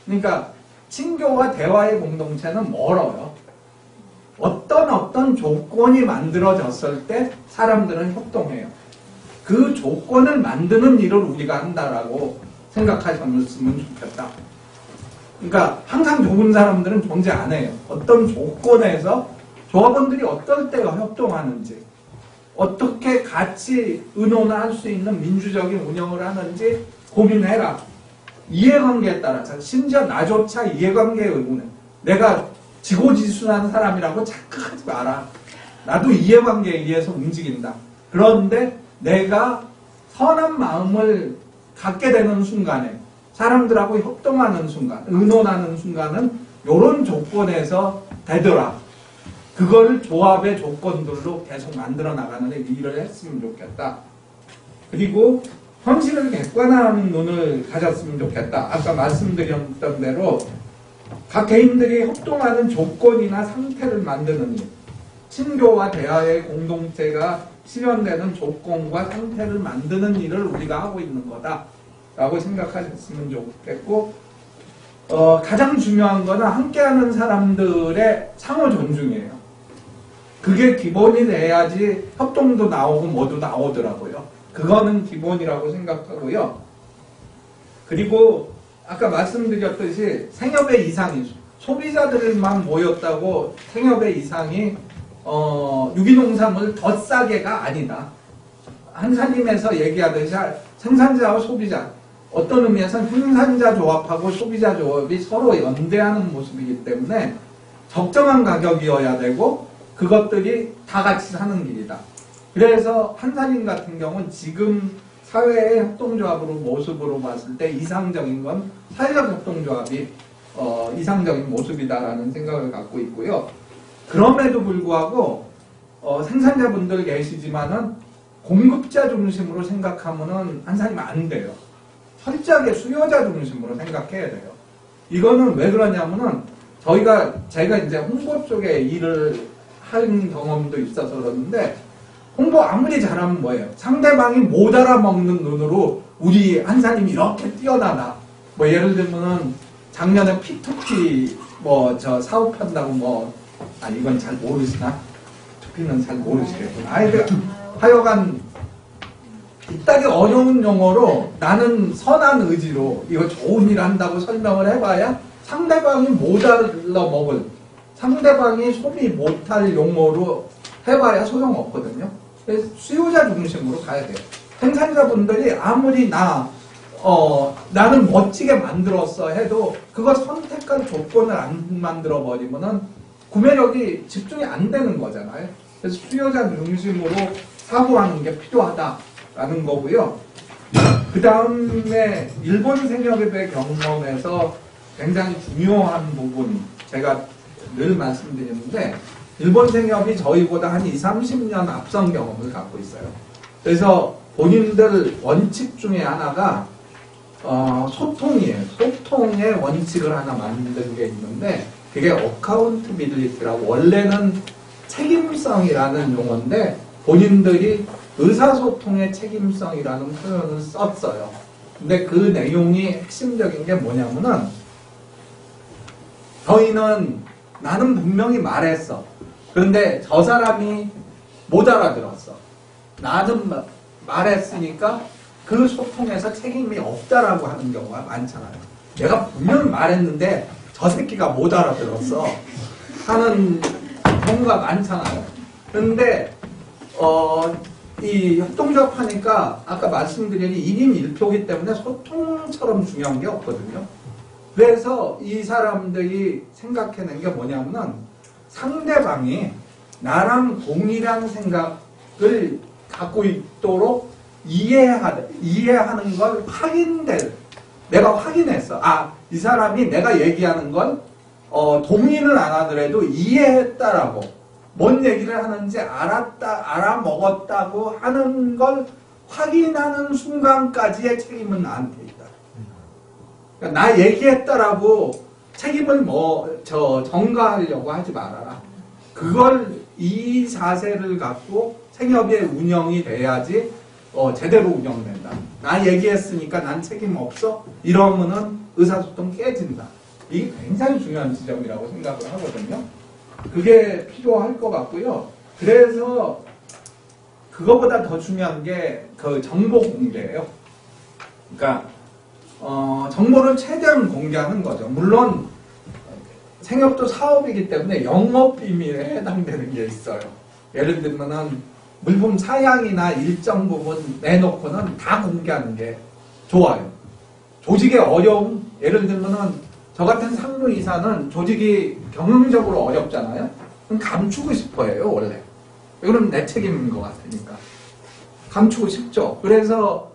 Speaker 1: 그러니까 친교와 대화의 공동체는 멀어요. 어떤 조건이 만들어졌을 때 사람들은 협동해요. 그 조건을 만드는 일을 우리가 한다라고 생각하셨으면 좋겠다. 그러니까 항상 좋은 사람들은 존재 안 해요. 어떤 조건에서 조합원들이 어떨 때가 협동하는지, 어떻게 같이 의논할 수 있는 민주적인 운영을 하는지 고민해라. 이해관계에 따라서, 심지어 나조차 이해관계에 의문해. 내가 지고지순한 사람이라고 착각하지 마라. 나도 이해관계에 의해서 움직인다. 그런데 내가 선한 마음을 갖게 되는 순간에 사람들하고 협동하는 순간, 의논하는 순간은 이런 조건에서 되더라. 그걸 조합의 조건들로 계속 만들어 나가는 일을 했으면 좋겠다. 그리고 현실을 객관화하는 눈을 가졌으면 좋겠다. 아까 말씀드렸던 대로 각 개인들이 협동하는 조건이나 상태를 만드는 일, 친교와 대화의 공동체가 실현되는 조건과 상태를 만드는 일을 우리가 하고 있는 거다라고 생각하셨으면 좋겠고, 가장 중요한 거는 함께하는 사람들의 상호 존중이에요. 그게 기본이 돼야지 협동도 나오고 뭐도 나오더라고요. 그거는 기본이라고 생각하고요. 그리고 아까 말씀드렸듯이 생협의 이상이, 소비자들만 모였다고 생협의 이상이 유기농산물 더 싸게가 아니다. 한살림에서 얘기하듯이 생산자와 소비자, 어떤 의미에서는 생산자 조합하고 소비자 조합이 서로 연대하는 모습이기 때문에 적정한 가격이어야 되고 그것들이 다 같이 사는 길이다. 그래서 한살림 같은 경우는 지금 사회의 협동조합으로 모습으로 봤을 때 이상적인 건 사회적 협동조합이 이상적인 모습이다라는 생각을 갖고 있고요. 그럼에도 불구하고 생산자분들 계시지만은 공급자 중심으로 생각하면은 한살림 안 돼요. 철저하게 수요자 중심으로 생각해야 돼요. 이거는 왜 그러냐면은 제가 이제 홍보 쪽에 일을 한 경험도 있어서 그러는데, 홍보 아무리 잘하면 뭐예요? 상대방이 못 알아먹는 눈으로 우리 한살림이 이렇게 뛰어나다. 뭐 예를 들면은 작년에 P2P 사업한다고 이건 잘 모르시나? 2P는 잘 모르시겠구나. 하여간 이따기 어려운 용어로 나는 선한 의지로 이거 좋은 일 한다고 설명을 해봐야 상대방이 못 알아먹을, 상대방이 소비 못할 용어로 해봐야 소용없거든요. 그래서 수요자 중심으로 가야 돼요. 생산자분들이 아무리 나는 멋지게 만들었어 해도 그거 선택한 조건을 안 만들어 버리면은 구매력이 집중이 안 되는 거잖아요. 그래서 수요자 중심으로 사고하는 게 필요하다라는 거고요. 그 다음에 일본 생협의 경험에서 굉장히 중요한 부분, 제가 늘 말씀드리는데 일본 생협이 저희보다 한 20, 30년 앞선 경험을 갖고 있어요. 그래서 본인들 원칙 중에 하나가 소통이에요. 소통의 원칙을 하나 만든 게 있는데 그게 어카운트빌리티라고 원래는 책임성이라는 용어인데 본인들이 의사소통의 책임성이라는 표현을 썼어요. 근데 그 내용이 핵심적인 게 뭐냐면은 저희는 나는 분명히 말했어. 그런데 저 사람이 못 알아들었어. 나는 말했으니까 그 소통에서 책임이 없다라고 하는 경우가 많잖아요. 내가 분명히 말했는데 저 새끼가 못 알아들었어 하는 경우가 많잖아요. 그런데 이 협동조합 하니까 아까 말씀드린 1인 1표기 때문에 소통처럼 중요한 게 없거든요. 그래서 이 사람들이 생각해낸 게 뭐냐면은 상대방이 나랑 동일한 생각을 갖고 있도록 이해하는 걸 내가 확인했어. 이 사람이 내가 얘기하는 걸 동의는 안 하더라도 이해했다라고 뭔 얘기를 하는지 알아먹었다고 하는 걸 확인하는 순간까지의 책임은 나한테 있다. 그러니까 나 얘기했다라고 책임을 전가하려고 하지 말아라. 그걸 이 자세를 갖고 생협의 운영이 돼야지 제대로 운영된다. 나 얘기했으니까 난 책임 없어? 이러면은 의사소통 깨진다. 이게 굉장히 중요한 지점이라고 생각을 하거든요. 그게 필요할 것 같고요. 그래서 그거보다 더 중요한 게 그 정보 공개예요. 그러니까 정보를 최대한 공개하는 거죠. 물론 생협도 사업이기 때문에 영업 비밀에 해당되는 게 있어요. 예를 들면은 물품 사양이나 일정 부분 내놓고는 다 공개하는 게 좋아요. 조직의 어려움, 예를 들면은 저 같은 상무이사는 조직이 경영적으로 어렵잖아요. 그럼 감추고 싶어 해요, 원래. 이건 내 책임인 것 같으니까. 감추고 싶죠. 그래서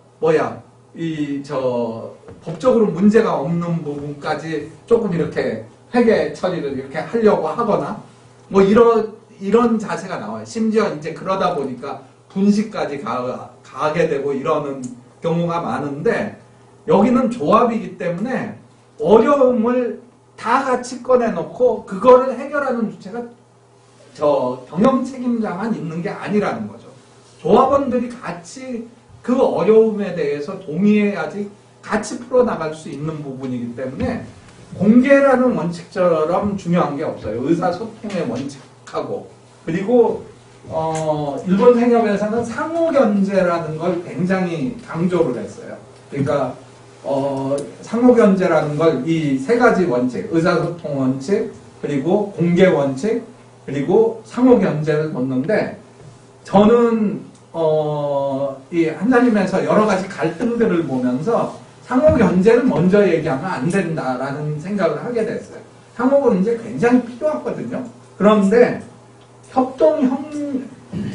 Speaker 1: 법적으로 문제가 없는 부분까지 조금 이렇게 회계 처리를 이렇게 하려고 하거나 뭐 이런 자세가 나와요. 심지어 이제 그러다 보니까 분식까지 가게 되고 이러는 경우가 많은데 여기는 조합이기 때문에 어려움을 다 같이 꺼내놓고 그거를 해결하는 주체가 경영 책임자만 있는 게 아니라는 거죠. 조합원들이 같이 그 어려움에 대해서 동의해야지 같이 풀어나갈 수 있는 부분이기 때문에 공개라는 원칙처럼 중요한 게 없어요. 의사소통의 원칙하고 그리고 일본 생협에서는 상호견제라는 걸 굉장히 강조를 했어요. 그러니까 상호견제라는 걸 이 세 가지 원칙, 의사소통 원칙, 그리고 공개 원칙, 그리고 상호견제를 뒀는데 저는 이 한자림에서 여러 가지 갈등들을 보면서 상호견제를 먼저 얘기하면 안 된다라는 생각을 하게 됐어요. 상호견제 굉장히 필요하거든요. 그런데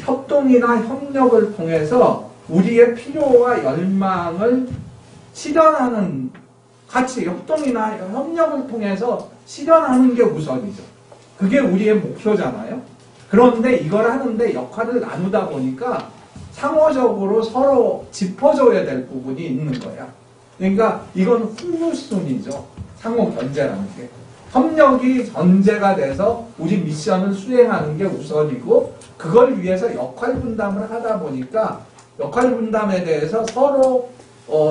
Speaker 1: 협동이나 협력을 통해서 우리의 필요와 열망을 실현하는 같이 협동이나 협력을 통해서 실현하는 게 우선이죠. 그게 우리의 목표잖아요. 그런데 이걸 하는데 역할을 나누다 보니까 상호적으로 서로 짚어줘야 될 부분이 있는 거야. 그러니까 이건 후순위죠. 상호 견제라는 게. 협력이 전제가 돼서 우리 미션을 수행하는 게 우선이고 그걸 위해서 역할 분담을 하다 보니까 역할 분담에 대해서 서로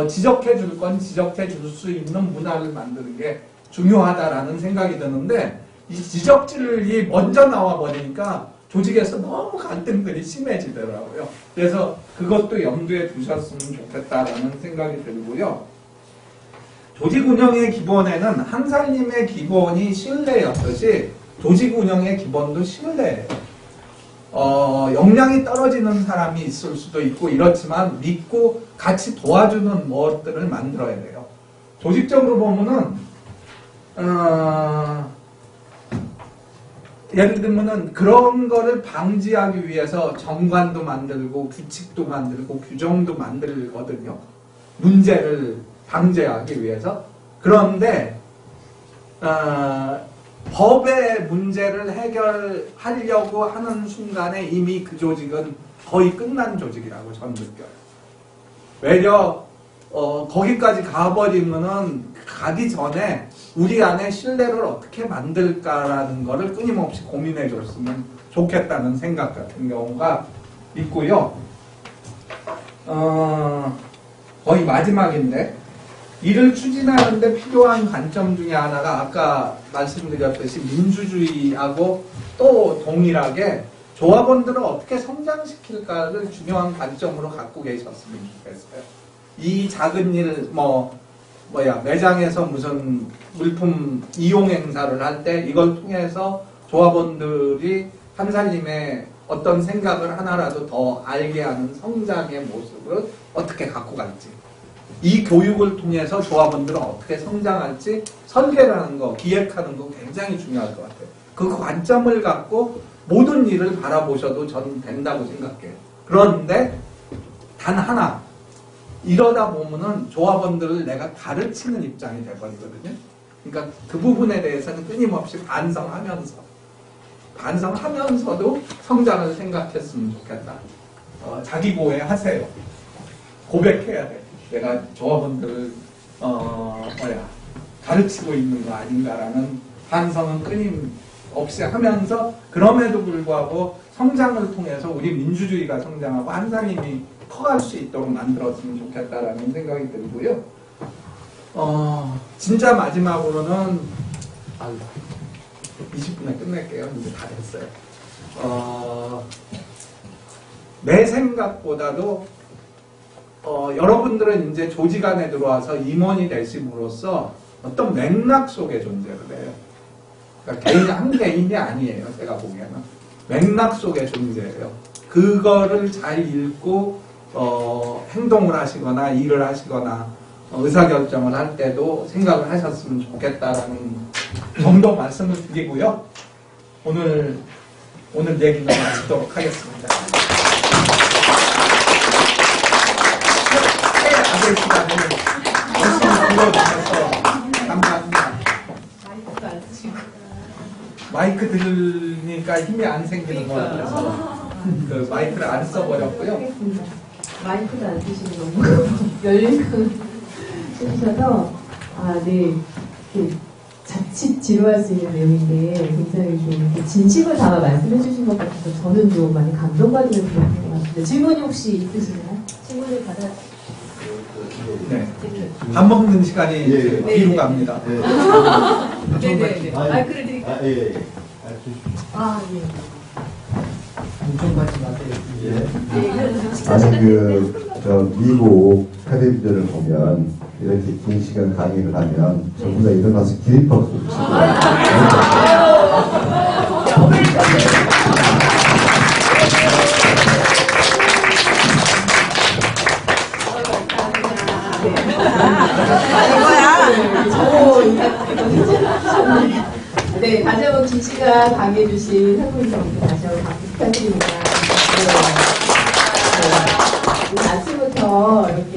Speaker 1: 지적해 줄 건 지적해 줄 수 있는 문화를 만드는 게 중요하다라는 생각이 드는데 이 지적질이 먼저 나와 버리니까 조직에서 너무 갈등들이 심해지더라고요. 그래서 그것도 염두에 두셨으면 좋겠다라는 생각이 들고요. 조직 운영의 기본에는 한살림의 기본이 신뢰였듯이 조직 운영의 기본도 신뢰예요. 역량이 떨어지는 사람이 있을 수도 있고 이렇지만 믿고 같이 도와주는 무엇들을 만들어야 돼요. 조직적으로 보면은 예를 들면은 그런 거를 방지하기 위해서 정관도 만들고 규칙도 만들고 규정도 만들거든요. 문제를 방지하기 위해서. 그런데 법의 문제를 해결하려고 하는 순간에 이미 그 조직은 거의 끝난 조직이라고 저는 느껴요. 외려 거기까지 가버리면은 가기 전에 우리 안에 신뢰를 어떻게 만들까라는 거를 끊임없이 고민해 줬으면 좋겠다는 생각 같은 경우가 있고요. 거의 마지막인데, 이를 추진하는데 필요한 관점 중에 하나가 아까 말씀드렸듯이 민주주의하고 또 동일하게 조합원들을 어떻게 성장시킬까를 중요한 관점으로 갖고 계셨으면 좋겠어요. 이 작은 일, 매장에서 무슨 물품 이용 행사를 할 때 이걸 통해서 조합원들이 판사님의 어떤 생각을 하나라도 더 알게 하는 성장의 모습을 어떻게 갖고 갈지, 이 교육을 통해서 조합원들은 어떻게 성장할지 설계를 하는 거, 기획하는 거 굉장히 중요할 것 같아요. 그 관점을 갖고 모든 일을 바라보셔도 저는 된다고 생각해요. 그런데 단 하나, 이러다 보면은 조합원들을 내가 가르치는 입장이 돼버리거든요. 그러니까 그 부분에 대해서는 끊임없이 반성하면서도 성장을 생각했으면 좋겠다. 자기 고해하세요. 고백해야 돼. 내가 조합원들을 가르치고 있는 거 아닌가라는 반성은 끊임없이 하면서, 그럼에도 불구하고 성장을 통해서 우리 민주주의가 성장하고 한사님이 커갈 수 있도록 만들었으면 좋겠다라는 생각이 들고요. 진짜 마지막으로는 20분에 끝낼게요. 이제 다 됐어요. 내 생각보다도 여러분들은 이제 조직 안에 들어와서 임원이 되심으로써 어떤 맥락 속의 존재를 해요. 그러니까 한 개인이 아니에요. 제가 보기에는 맥락 속의 존재예요. 그거를 잘 읽고 행동을 하시거나 일을 하시거나 의사결정을 할 때도 생각을 하셨으면 좋겠다라는 정도 말씀을 드리고요. 오늘 얘기는 마치도록 하겠습니다. 아들 시간을 열심히 불러주셔서 감사합니다.
Speaker 3: 마이크도 안 쓰시고.
Speaker 1: 마이크 들으니까 힘이 안 생기는 것 같아서 그 마이크를 안 써버렸고요.
Speaker 3: 마이크도 안 쓰시고 너무 열리고 쓰셔서 네, 이렇게 자칫 지루할 수 있는 내용인데 굉장히 좀 이렇게 진심을 담아 말씀해 주신 것 같아서 저는 좀 많이 감동받으는 그런 것 같은데, 질문이 혹시 있으시나요? 질문을 받아.
Speaker 1: 네. 밥 먹는 시간이 뒤로 갑니다.
Speaker 3: 네네. 마이크를 드릴까요?
Speaker 2: 예. 엄청 받지 마세요.
Speaker 4: 아니 미국 텔레비전을 보면 이렇게 긴 시간 강의를 하면 전부 다 일어나서 기립하고
Speaker 3: 네, 다시 한번 긴 시간 강의해주신 한국인정부 다시 한번 박수 부탁드립니다. 네. 아침부터 이렇게